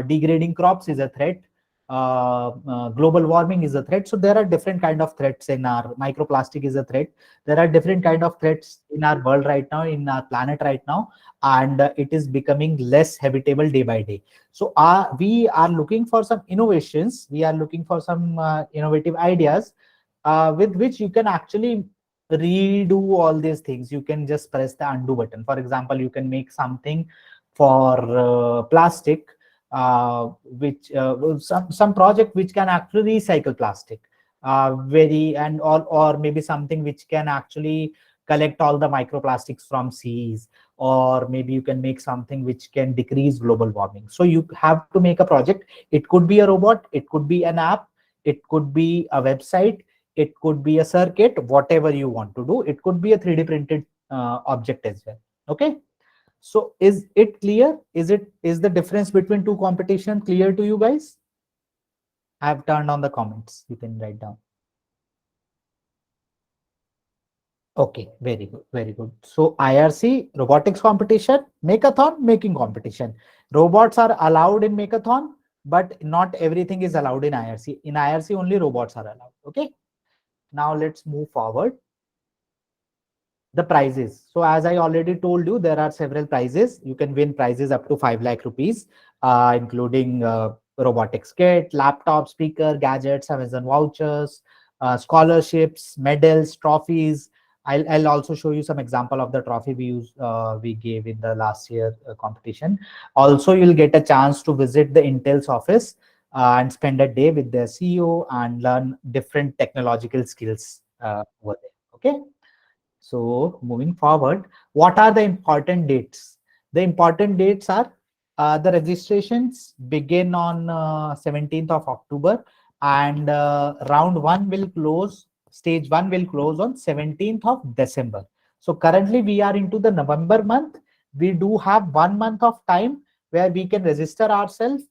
D: degrading crops is a threat, global warming is a threat. So there are different kind of threats in our microplastic is a threat. There are different kind of threats in our world right now, in our planet right now, and it is becoming less habitable day by day. So we are looking for some innovations, we are looking for some innovative ideas with which you can actually redo all these things. You can just press the undo button. For example, you can make something for plastic, which some project which can actually recycle plastic, very and all, or maybe something which can actually collect all the microplastics from seas, or maybe you can make something which can decrease global warming. So you have to make a project. It could be a robot, it could be an app, it could be a website, it could be a circuit, whatever you want to do. It could be a 3D printed object as well. Okay. So is it clear? Is the difference between two competition clear to you guys? I have turned on the comments. You can write down. Okay, very good, very good. So IRC, robotics competition, Makeathon, making competition. Robots are allowed in Makeathon, but not everything is allowed in IRC. In IRC, only robots are allowed. Okay. Now let's move forward. The prizes. So as I already told you, there are several prizes. You can win prizes up to 5 lakh rupees, including robotics kit, laptop, speaker, gadgets, Amazon vouchers, scholarships, medals, trophies. I'll also show you some example of the trophy we gave in the last year competition. Also, you'll get a chance to visit the Intel's office and spend a day with their CEO and learn different technological skills over there. Okay. So moving forward, what are the important dates? The important dates are the registrations begin on 17th of October, and round one will close, stage one will close on 17th of December. So currently we are into the November month. We do have 1 month of time where we can register ourselves,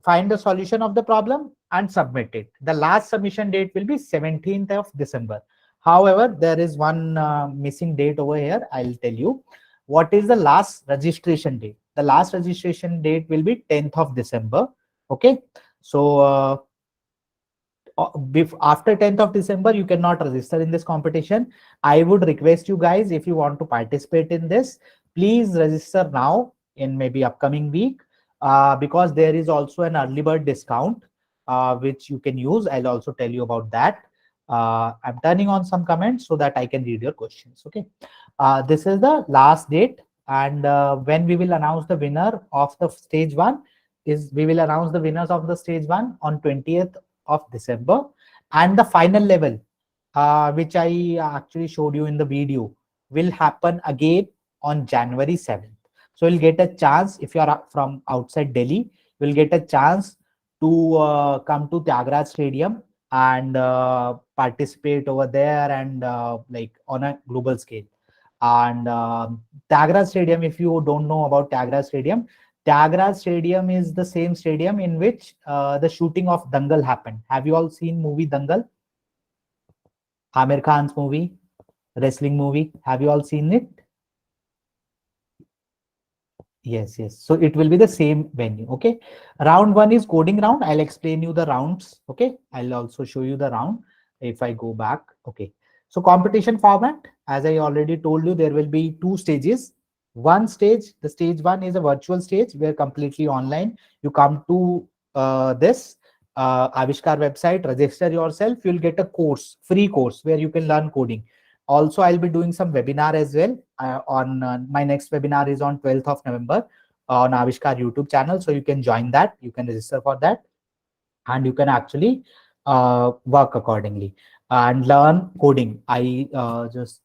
D: find the solution of the problem and submit it. The last submission date will be 17th of December. However, there is one missing date over here. I'll tell you. What is the last registration date? The last registration date will be 10th of December. Okay. So after 10th of December, you cannot register in this competition. I would request you guys, if you want to participate in this, please register now in maybe upcoming week, because there is also an early bird discount which you can use. I'll also tell you about that. I'm turning on some comments so that I can read your questions. Okay. This is the last date, and when we will announce the winner of the stage one is we will announce the winners of the stage one on 20th of December, and the final level, which I actually showed you in the video, will happen again on January 7th. So you'll get a chance, if you are from outside Delhi, you'll get a chance to come to Tyagaraja Stadium and participate over there, and like on a global scale. And Tyagaraja Stadium, if you don't know about Tyagaraja Stadium, Tyagaraja Stadium is the same stadium in which the shooting of Dangal happened. Have you all seen movie Dangal? Amir Khan's movie, wrestling movie. Have you all seen it? Yes, yes. So it will be the same venue. Okay. Round one is coding round. I'll explain you the rounds. Okay. I'll also show you the round if I go back. Okay. So competition format, as I already told you, there will be two stages. One stage, the stage one is a virtual stage where completely online. You come to this Avishkar website, register yourself. You'll get a course, free course where you can learn coding. Also, I'll be doing some webinar as well. On my next webinar is on 12th of November on Avishkar YouTube channel. So you can join that. You can register for that, and you can actually work accordingly and learn coding. I just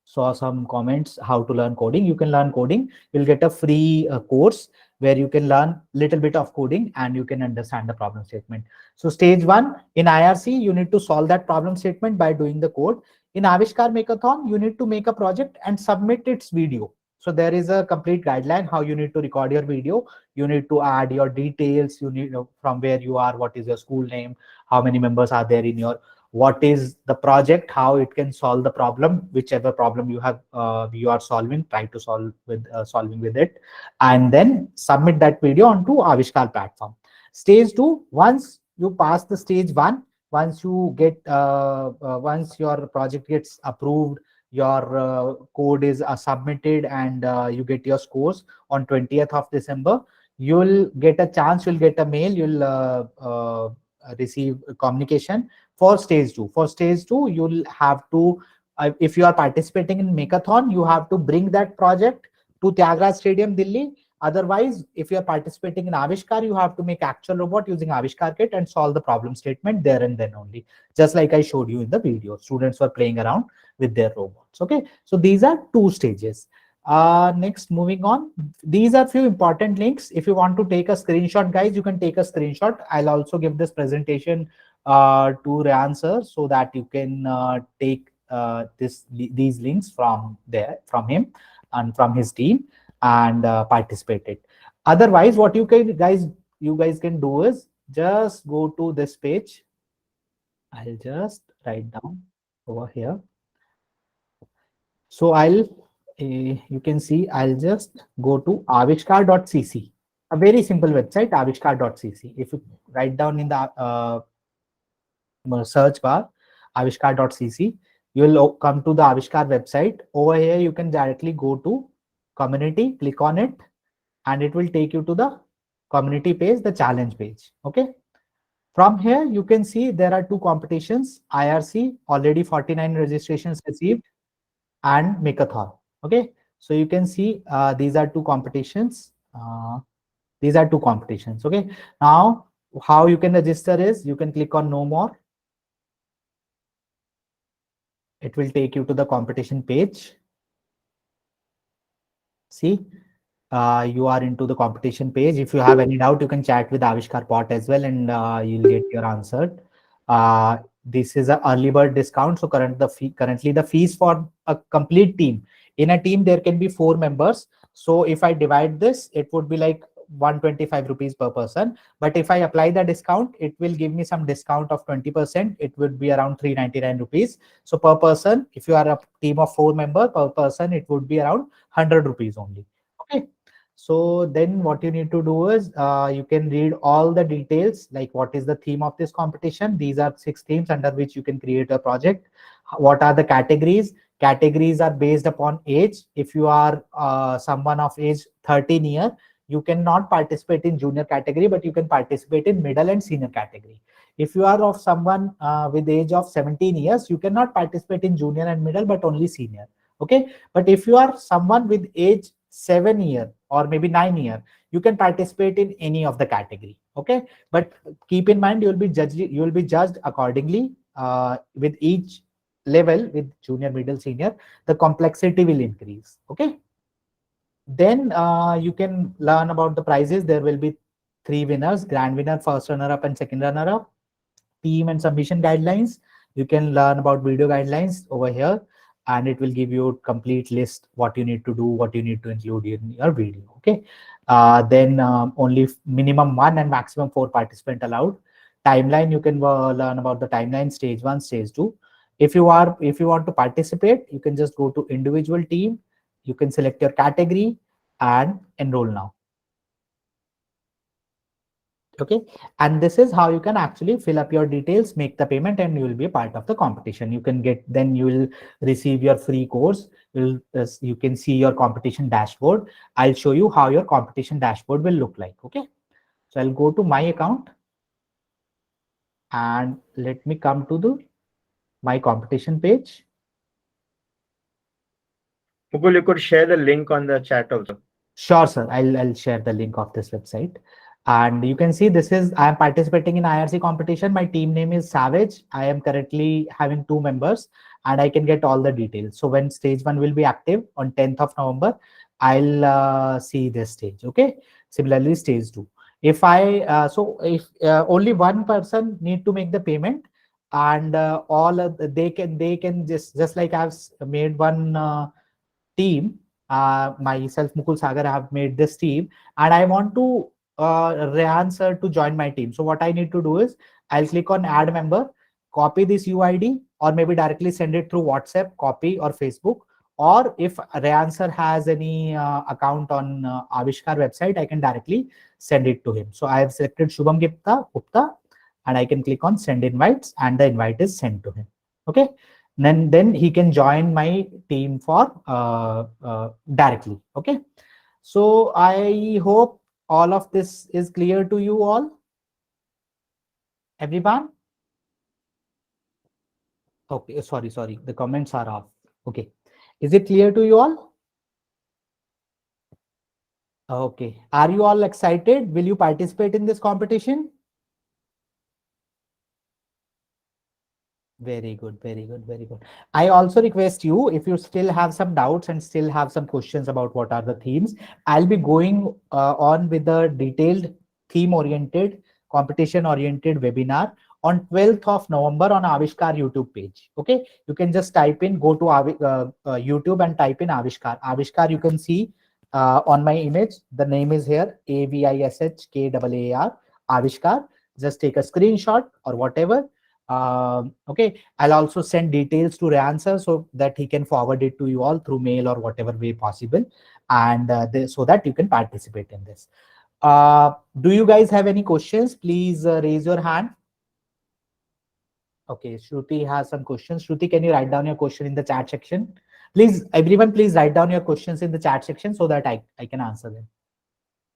D: saw some comments how to learn coding. You can learn coding. You'll get a free course where you can learn little bit of coding and you can understand the problem statement. So stage one in IRC, you need to solve that problem statement by doing the code. In Avishkar Makeathon, you need to make a project and submit its video. So there is a complete guideline how you need to record your video. You need to add your details. You need from where you are, what is your school name, how many members are there in your, what is the project, how it can solve the problem, whichever problem you have, you are solving, try to solve with solving with it, and then submit that video onto Avishkar platform. Stage two, once you pass the stage one, once you get once your project gets approved, your code is submitted, and you get your scores on 20th of December, you'll get a chance, you'll get a mail, you'll receive communication for stage two. For stage two, you'll have to, if you are participating in Makeathon, you have to bring that project to Tyagara Stadium, Delhi. Otherwise, if you are participating in Avishkar, you have to make actual robot using Avishkar kit and solve the problem statement there and then only. Just like I showed you in the video, students were playing around with their robots. Okay, so these are two stages. Next, moving on, these are few important links. If you want to take a screenshot, guys, you can take a screenshot. I'll also give this presentation to Ryan sir so that you can take these links from there, from him and from his team, and participate it. Otherwise, what you guys can do is just go to this page. I'll just write down over here. So you can see, I'll just go to avishkar.cc, a very simple website, avishkar.cc. If you write down in the search bar, avishkar.cc, you will come to the Avishkar website. Over here, you can directly go to community, click on it, and it will take you to the community page, the challenge page. Okay. From here, you can see there are two competitions, IRC, already 49 registrations received, and Makeathon. Okay, so you can see these are two competitions. These are two competitions. Okay, now how you can register is you can click on no more. It will take you to the competition page. See, you are into the competition page. If you have any doubt, you can chat with Avishkar Pot as well, and you'll get your answer. This is an early bird discount. So currently the fees for a complete team. In a team, there can be 4 members. So if I divide this, it would be like 125 rupees per person. But if I apply the discount, it will give me some discount of 20%. It would be around 399 rupees. So per person, if you are a team of 4 members per person, it would be around 100 rupees only. Okay. So then what you need to do is you can read all the details, like what is the theme of this competition. These are 6 themes under which you can create a project. What are the categories? Categories are based upon age. If you are someone of age 13 year, you cannot participate in junior category, but you can participate in middle and senior category. If you are of someone with age of 17 years, you cannot participate in junior and middle, but only senior. Okay. But if you are someone with age 7 year or maybe 9 year, you can participate in any of the category. Okay. But keep in mind, you will be judged accordingly with each level, with junior, middle, senior, the complexity will increase. Okay. Then you can learn about the prizes. There will be 3 winners: grand winner, first runner up, and second runner up. Team and submission guidelines. You can learn about video guidelines over here, and it will give you a complete list what you need to do, what you need to include in your video. Okay. Then only minimum 1 and maximum 4 participant allowed. Timeline, you can learn about the timeline, stage 1, stage 2. If you want to participate, you can just go to individual team, you can select your category and enroll now. Okay, and this is how you can actually fill up your details, make the payment, and you will be a part of the competition. You can get, then you will receive your free course. You can see your competition dashboard. I'll show you how your competition dashboard will look like. Okay, so I'll go to my account and let me come to the my competition page.
A: Mukul, you could share the link on the chat also.
D: Sure, sir. I'll share the link of this website. And you can see this is, I am participating in IRC competition. My team name is Savage. I am currently having 2 members and I can get all the details. So when stage 1 will be active on 10th of November, I'll see this stage. Okay. Similarly, stage 2. If if only one person need to make the payment, and they can just like I've made one team, myself, Mukul Sagar, I have made this team, and I want to Rehan sir to join my team. So what I need to do is I'll click on add member, copy this UID, or maybe directly send it through WhatsApp, copy, or Facebook. Or if Rehan sir has any account on Avishkar website, I can directly send it to him. So I have selected Shubham Gupta, and I can click on send invites, and the invite is sent to him. Okay, then he can join my team for directly. Okay, so I hope all of this is clear to you all, everyone. Okay, sorry, the comments are off. Okay, is it clear to you all? Okay, are you all excited? Will you participate in this competition? Very good, very good, very good. I also request you, if you still have some doubts and still have some questions about what are the themes, I'll be going on with a detailed theme-oriented, competition-oriented webinar on 12th of November on Avishkar YouTube page. Okay, you can just type in, go to YouTube and type in Avishkar. Avishkar, you can see on my image, the name is here, Avishkar, Avishkar. Just take a screenshot or whatever. Okay, I'll also send details to Rehan so that he can forward it to you all through mail or whatever way possible, and so that you can participate in this. Do you guys have any questions? Please raise your hand. Okay, Shruti has some questions. Shruti, can you write down your question in the chat section? Please, everyone, please write down your questions in the chat section so that I can answer them.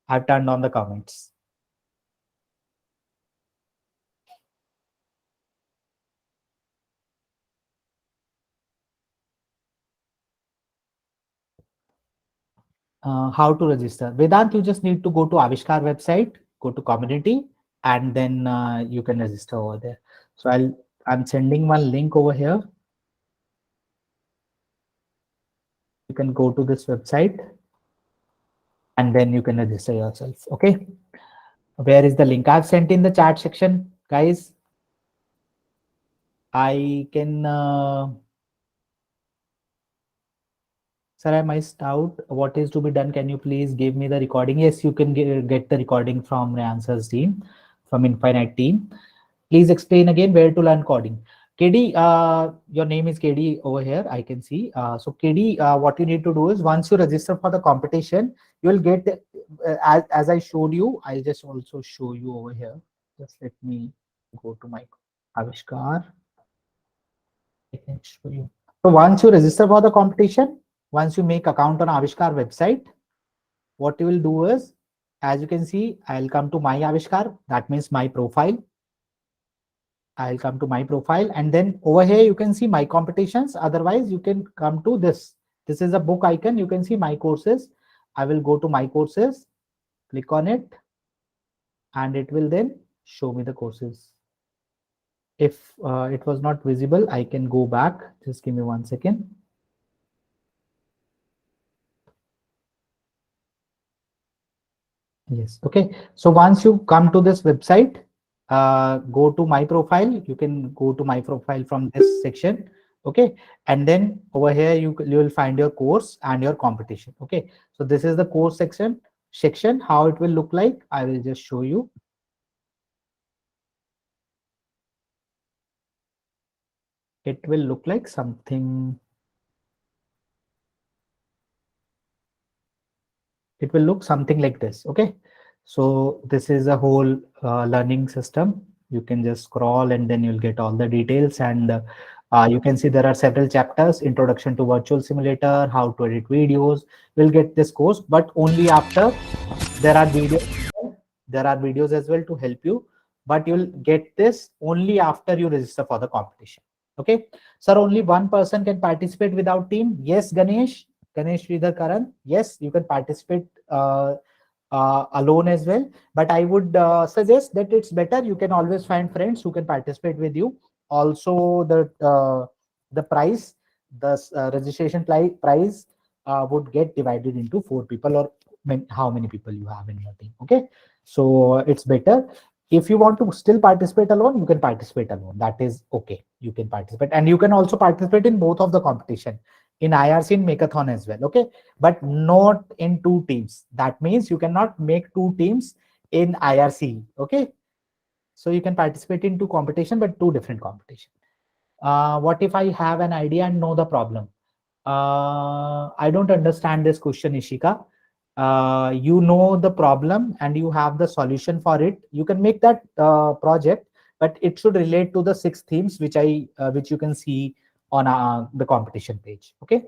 D: I've turned on the comments. How to register? Vedant, you just need to go to Avishkar website, go to community, and then you can register over there. So I'm sending one link over here. You can go to this website and then you can register yourself. Okay. Where is the link? I've sent in the chat section, guys. I can sir, I missed out. What is to be done? Can you please give me the recording? Yes, you can get the recording from the answers team, from Infinite team. Please explain again where to learn coding. KD, your name is KD over here. I can see. So KD, what you need to do is once you register for the competition, you will get, as I showed you, I'll just also show you over here. Just let me go to my Avishkar. I can show you. So once you register for the competition, once you make account on Avishkar website, what you will do is, as you can see, I'll come to my Avishkar. That means my profile. I'll come to my profile, and then over here you can see my competitions. Otherwise, you can come to this. This is a book icon. You can see my courses. I will go to my courses, click on it, and it will then show me the courses. If it was not visible, I can go back. Just give me 1 second. Yes. Okay. So once you come to this website, go to my profile. You can go to my profile from this section. Okay. And then over here, you will find your course and your competition. Okay. So this is the course section, how it will look like. I will just show you. it will look like something. It will look something like this. Okay, so this is a whole learning system. You can just scroll and then you'll get all the details, and you can see there are several chapters: introduction to virtual simulator, how to edit videos. We'll get this course, but only after. There are videos. There are videos as well to help you, but you'll get this only after you register for the competition. Okay, sir, only one person can participate without team. Yes, Ganesh Sridhar Karan, yes, you can participate alone as well. But I would suggest that it's better. You can always find friends who can participate with you. Also, the price, the registration price would get divided into four people, or how many people you have in your team. Okay, so it's better. If you want to still participate alone, you can participate alone. That is okay. You can participate, and you can also participate in both of the competition, in IRC and Makeathon as well. Okay, but not in two teams. That means you cannot make two teams in IRC. Okay, so you can participate in two competition, but two different competition. What if I have an idea and know the problem? I don't understand this question, Ishika. You know the problem and you have the solution for it. You can make that project, but it should relate to the six themes which you can see on the competition page. Okay.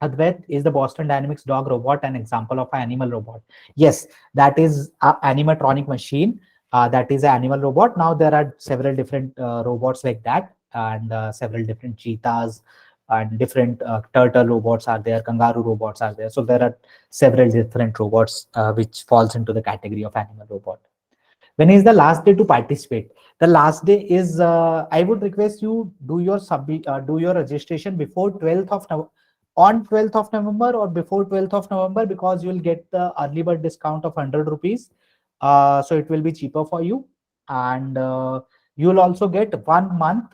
D: Advait, is the Boston Dynamics dog robot an example of an animal robot? Yes, that is an animatronic machine. That is an animal robot. Now there are several different robots like that, and several different cheetahs and different turtle robots are there. Kangaroo robots are there. So there are several different robots which falls into the category of animal robot. When is the last day to participate? The last day is, I would request you do your registration before 12th of November, on 12th of November or before 12th of November, because you will get the early bird discount of 100 rupees. So it will be cheaper for you. And you'll also get 1 month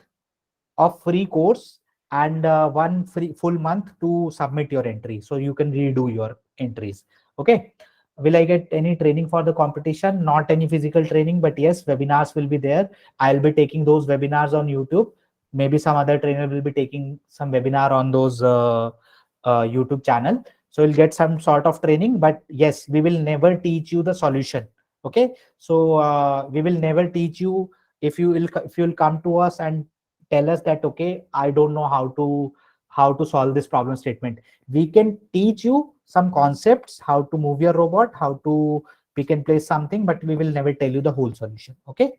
D: of free course, and one free full month to submit your entry, so you can redo your entries. Okay, will I get any training for the competition? Not any physical training, but yes, webinars will be there. I'll be taking those webinars on YouTube. Maybe some other trainer will be taking some webinar on those YouTube channel, so you'll get some sort of training. But yes, we will never teach you the solution. Okay, so we will never teach you. If you'll come to us and tell us that, okay, I don't know how to solve this problem statement, we can teach you some concepts, how to move your robot, how to pick and place something, but we will never tell you the whole solution. Okay,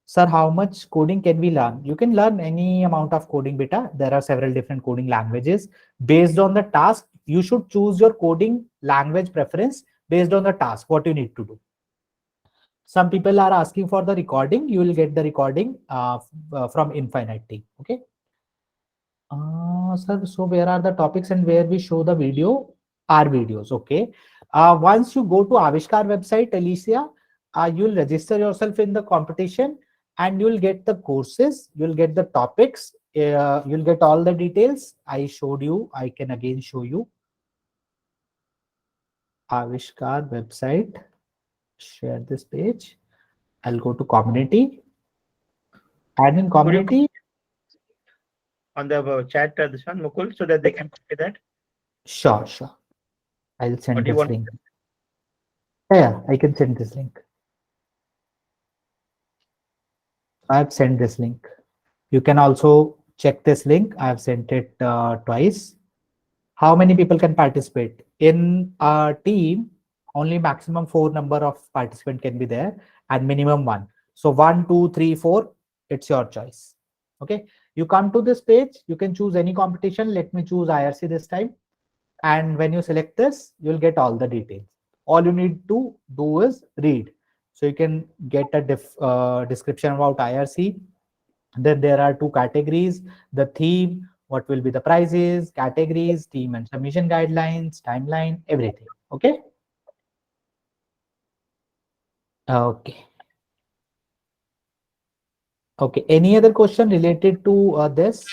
D: sir, how much coding can we learn? You can learn any amount of coding, beta. There are several different coding languages. Based on the task, you should choose your coding language preference based on the task, what you need to do. Some people are asking for the recording. You will get the recording from Infinite Team. Okay. Sir, so where are the topics and where we show the video? Our videos. Okay. Once you go to Avishkar website, Alicia, you'll register yourself in the competition and you'll get the courses, you'll get the topics, you'll get all the details. I showed you. I can again show you. Avishkar website. Share this page. I'll go to community. And in
A: Could you
D: community,
A: on the chat this one, Mukul, so that they can copy that?
D: sure, sure. I'll
A: Or
D: send
A: do you
D: this
A: want?
D: link. Yeah, I can send this link. I've sent this link. You can also check this link. I've sent it twice. How many people can participate? In a team, only maximum 4 number of participant can be there, and minimum 1. So 1, 2, 3, 4, it's your choice. Okay. You come to this page, you can choose any competition. Let me choose IRC this time. And when you select this, you'll get all the details. All you need to do is read. So you can get a description about IRC. Then there are two categories: the theme, what will be the prizes, categories, team and submission guidelines, timeline, everything. Okay. Okay. Okay. Any other question related to this?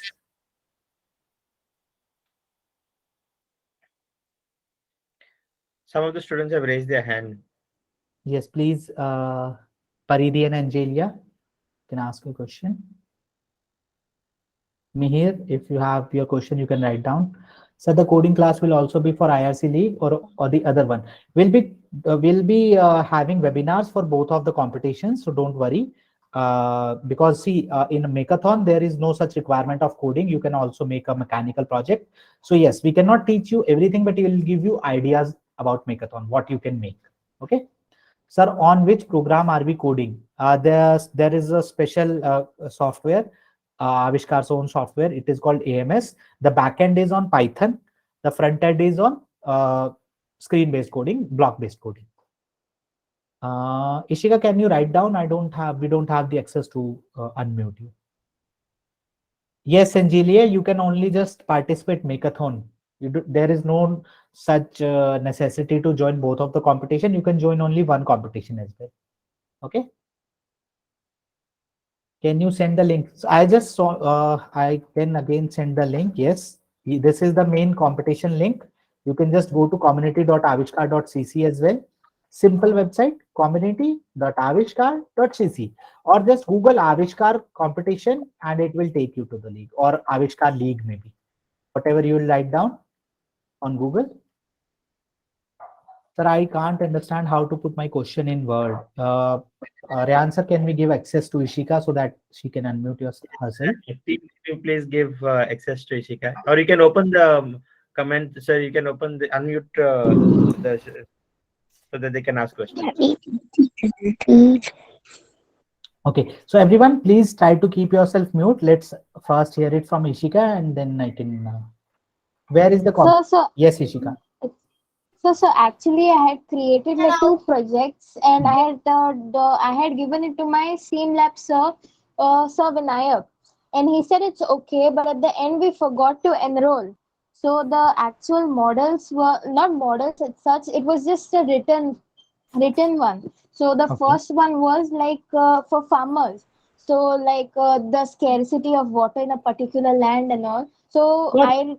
A: Some of the students have raised their hand.
D: Yes, please. Paridi and Angelia can ask a question. Mihir, if you have your question, you can write down. So the coding class will also be for IRC League or the other one. We'll be having webinars for both of the competitions, so don't worry. Because see, in a Makeathon there is no such requirement of coding. You can also make a mechanical project. So yes, we cannot teach you everything, but we will give you ideas about Makeathon, what you can make. Okay. Sir, on which program are we coding? There is a special software, Avishkar's own software. It is called AMS. The backend is on Python. The front end is on screen-based coding, block-based coding. Ishika, can you write down? We don't have the access to unmute you. Yes, Angelia, you can only just participate Makeathon. There is no such necessity to join both of the competition. You can join only one competition as well. Okay. Can you send the link? So I just saw, I can again send the link. Yes, this is the main competition link. You can just go to community.avishkar.cc as well. Simple website, community.avishkar.cc, or just Google Avishkar competition and it will take you to the league, or Avishkar league maybe. Whatever you will write down on Google. Sir, I can't understand how to put my question in Word. Ryan sir, can we give access to Ishika so that she can unmute herself?
A: Team, can you please give access to Ishika, or you can open the comment. So you can open the unmute so that they can ask questions.
D: Okay, so everyone, please try to keep yourself mute. Let's first hear it from Ishika, and then I can. Where is the
E: So, so,
D: Yes, Ishika.
E: so actually, I had created like two projects, and I had given it to my Steam Lab sir, Sir Vinayak, and he said it's okay, but at the end we forgot to enroll. So the actual models were not models as such; it was just a written one. So the
D: Okay.
E: first one was like for farmers. So like the scarcity of water in a particular land and all. So
D: What?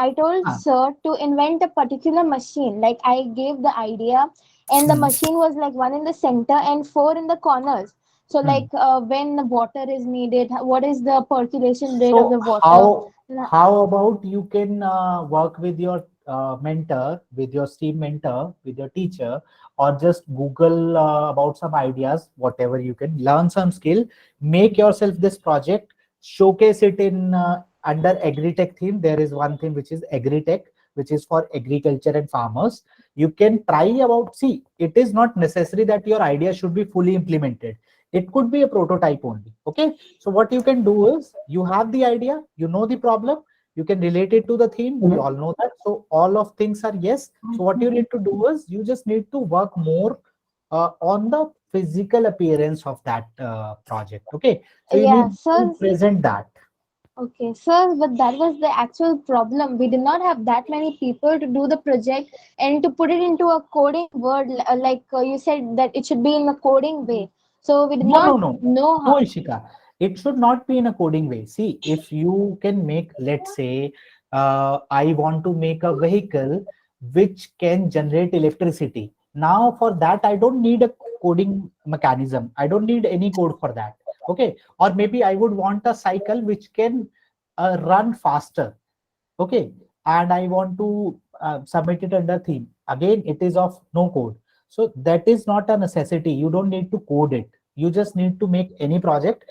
E: I told
D: Ah,
E: sir to invent a particular machine. Like I gave the idea, and the
D: hmm,
E: machine was like one in the center and four in the corners. So
D: hmm.
E: like when the water is needed, what is the percolation rate of
D: So
E: the water?
D: how about you can work with your mentor, with your Steam mentor, with your teacher, or just Google about some ideas, whatever you can learn some skill, make yourself this project, showcase it in under agri-tech theme. There is one thing which is agri-tech, which is for agriculture and farmers. You can try about, see, it is not necessary that your idea should be fully implemented. It could be a prototype only. Okay, so what you can do is you have the idea, you know the problem, you can relate it to the theme. We all know that. So all of things are yes. So what you need to do is you just need to work more on the physical appearance of that project. Okay, so you
E: Yeah,
D: need to
E: so
D: present that.
E: okay, sir, but that was the actual problem. We did not have that many people to do the project and to put it into a coding word, like you said that it should be in a coding way. So we did
D: No, no,
E: not
D: no,
E: know
D: no,
E: how.
D: Ishika. It should not be in a coding way. See, if you can make, let's say, I want to make a vehicle which can generate electricity. Now, for that, I don't need a coding mechanism. I don't need any code for that. Okay. Or maybe I would want a cycle which can run faster. Okay, and I want to submit it under theme. Again, it is of no code. So that is not a necessity. You don't need to code it. You just need to make any project.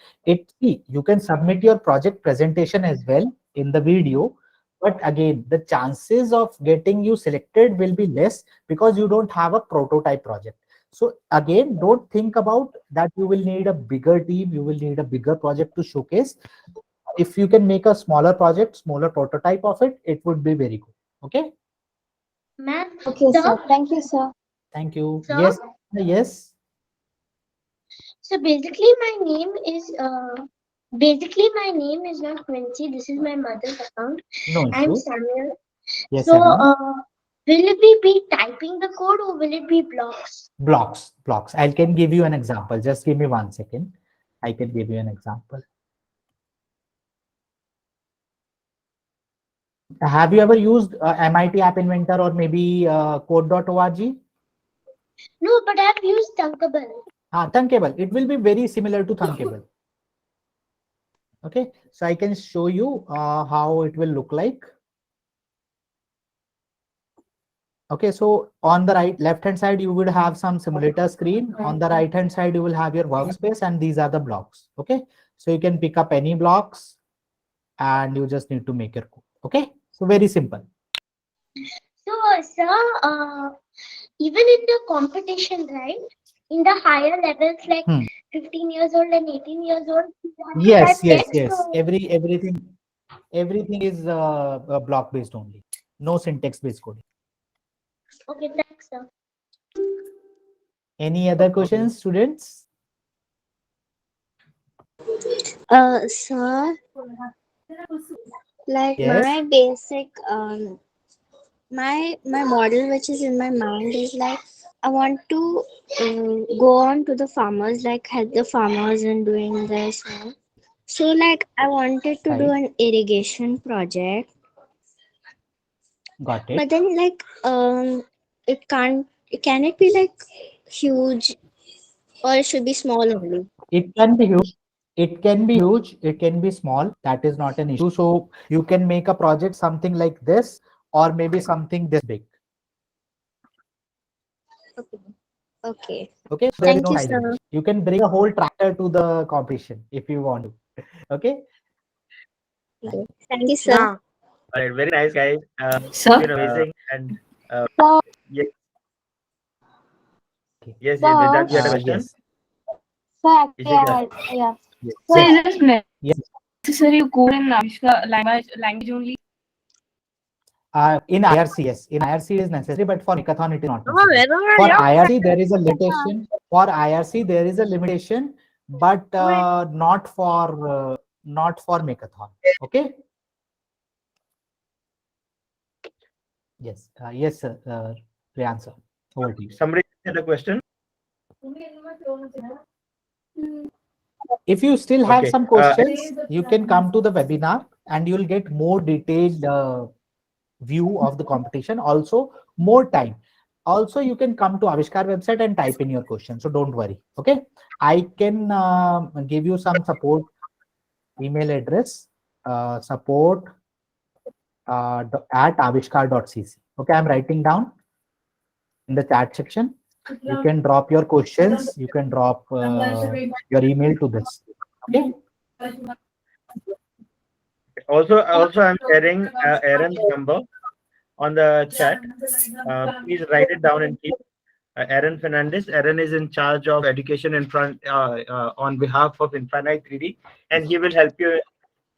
D: See, you can submit your project presentation as well in the video, but again, the chances of getting you selected will be less because you don't have a prototype project. So again, don't think about that you will need a bigger team, you will need a bigger project to showcase. If you can make a smaller project, smaller prototype of it, it would be very good. Okay.
B: Ma'am,
E: Okay,
B: sir,
E: sir. Thank you, sir.
D: Thank you.
B: sir.
D: Yes. Yes.
B: So basically my name is not Quincy. This is my mother's account.
D: No
B: I'm
D: issue.
B: Samuel.
D: Yes,
B: So
D: Samuel.
B: will we be typing the code or will it be blocks?
D: Blocks. I can give you an example. Just give me 1 second. I can give you an example. Have you ever used MIT App Inventor or maybe code.org?
B: No, but I've used Thunkable.
D: Thunkable. It will be very similar to Thunkable. Okay, so I can show you how it will look like. Okay, so on the left hand side, you would have some simulator screen. On the right hand side, you will have your workspace, and these are the blocks. Okay, so you can pick up any blocks and you just need to make your code. Okay, so very simple.
B: So, sir, even in the competition, right? In the higher levels, like
D: Hmm.
B: 15 years old and 18 years old, you have to
D: Yes,
B: type
D: yes,
B: text.
D: yes.
B: So,
D: Everything is block based only. No syntax based coding.
B: okay, thanks, sir.
D: Any other questions, students?
E: Sir, like
D: Yes.
E: my basic my model which is in my mind is like I want to go on to the farmers, like help the farmers in doing this. So like I wanted to do
D: Right.
E: an irrigation project,
D: Got it.
E: but then like it can't, can it be like huge or it should be small only?
D: It can be huge. It can be huge. It can be small. That is not an issue. So you can make a project something like this, or maybe something this big.
E: Okay. Okay.
D: Okay. So there is
E: Thank
D: no
E: you,
D: size
E: sir.
D: limitation. You can bring a whole tractor to the competition if you want to. Okay.
E: Okay. Thank you, sir.
C: Yeah.
A: All right, very nice, guys. It's
C: Sir?
A: been amazing. And
E: So,
A: yes,
D: Okay.
A: yes, yes,
E: so,
A: Vedant, you had a question?
D: Yes.
E: so
A: Is
E: actually,
A: it
E: I, yeah.
D: Yes.
E: So,
C: Sir,
D: Yes.
C: is it
D: Yes.
C: necessary to code in Avishka language only?
D: In IRC, yes. In IRC it is necessary, but for Hackathon it is not
C: Oh,
D: necessary.
C: where are
D: For
C: you?
D: IRC there is a limitation. For IRC there is a limitation, but not for Hackathon. Okay. Yes. Yes, sir. Answer. Over to you.
A: Somebody had a question?
D: If you still have
A: Okay.
D: some questions, you can come to the webinar and you'll get more detailed view of the competition. Also, more time. Also, you can come to Avishkar website and type in your question. So don't worry. Okay. I can give you some support email address, support at avishkar.cc. Okay. I'm writing down in the chat section. You can drop your questions. You can drop your email to this. Okay.
A: Also, I'm sharing Aaron's number on the chat. Please write it down and keep Aaron Fernandez. Aaron is in charge of education in front on behalf of Infinite 3D, and he will help you.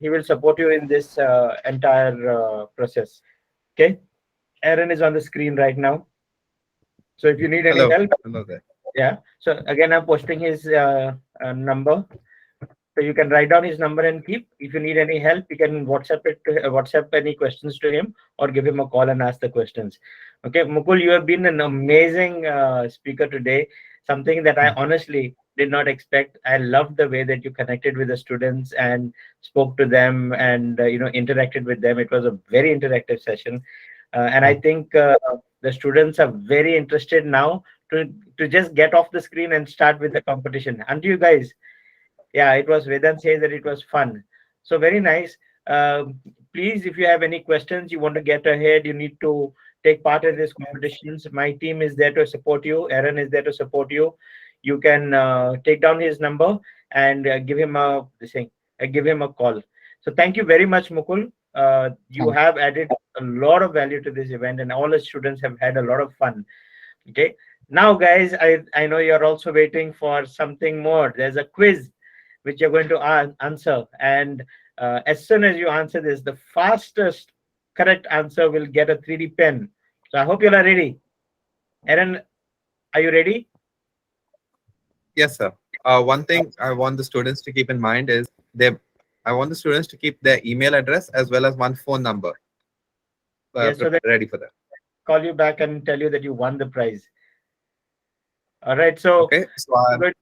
A: He will support you in this entire process. Okay, Aaron is on the screen right now. So if you need any
F: Hello.
A: help,
F: Hello there.
A: yeah. So again, I'm posting his number. So you can write down his number and keep. If you need any help, you can WhatsApp it to WhatsApp any questions to him or give him a call and ask the questions. Okay, Mukul, you have been an amazing speaker today. Something that I honestly did not expect. I loved the way that you connected with the students and spoke to them and interacted with them. It was a very interactive session, and I
D: Right.
A: think the students are very interested now to just get off the screen and start with the competition. And you guys, yeah, it was Vedant says that it was fun. So very nice. Please, if you have any questions, you want to get ahead, you need to take part in these competitions. My team is there to support you. Aaron is there to support you. You can take down his number and give him a call. So thank you very much, Mukul. You
D: Thank
A: have added a lot of value to this event, and all the students have had a lot of fun. Okay. Now, guys, I know you're also waiting for something more. There's a quiz which you're going to answer. And as soon as you answer this, the fastest correct answer will get a 3D pen. So I hope you are ready. Aaron, are you ready?
F: Yes, sir. One thing I want the students to keep in mind is I want the students to keep their email address as well as one phone number
A: Yes, so that
F: ready for that.
A: call you back and tell you that you won the prize. All right. So,
F: Okay. So
A: good.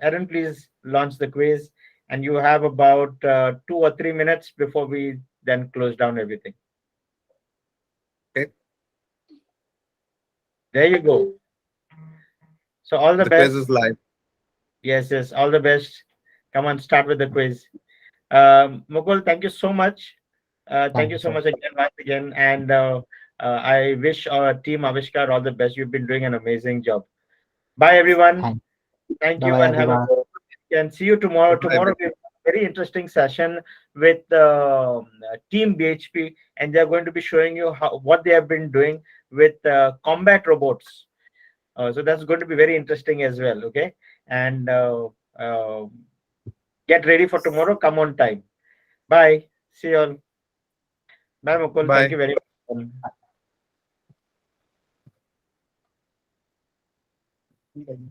A: Aaron, please launch the quiz. And you have about 2 or 3 minutes before we then close down everything.
F: okay.
A: There you go. So all the
F: The quiz
A: best.
F: is live.
A: Yes, yes, all the best. Come on, start with the quiz. Mukul, thank you so much. Thank
D: Thank
A: you
D: you,
A: so
D: sir.
A: much again, once again. And I wish our team Avishkar all the best. You've been doing an amazing job. Bye, everyone.
D: Thank.
A: Thank
D: Bye
A: you,
D: bye,
A: and have a
D: everyone.
A: good and see you tomorrow.
F: Goodbye,
A: Tomorrow we have a very interesting session with Team BHP, and they're going to be showing you how what they have been doing with combat robots. So that's going to be very interesting as well. Okay, and uh, get ready for tomorrow. Come on time. Bye. See you all. Bye, Mukul. Thank
F: Bye.
A: you very much.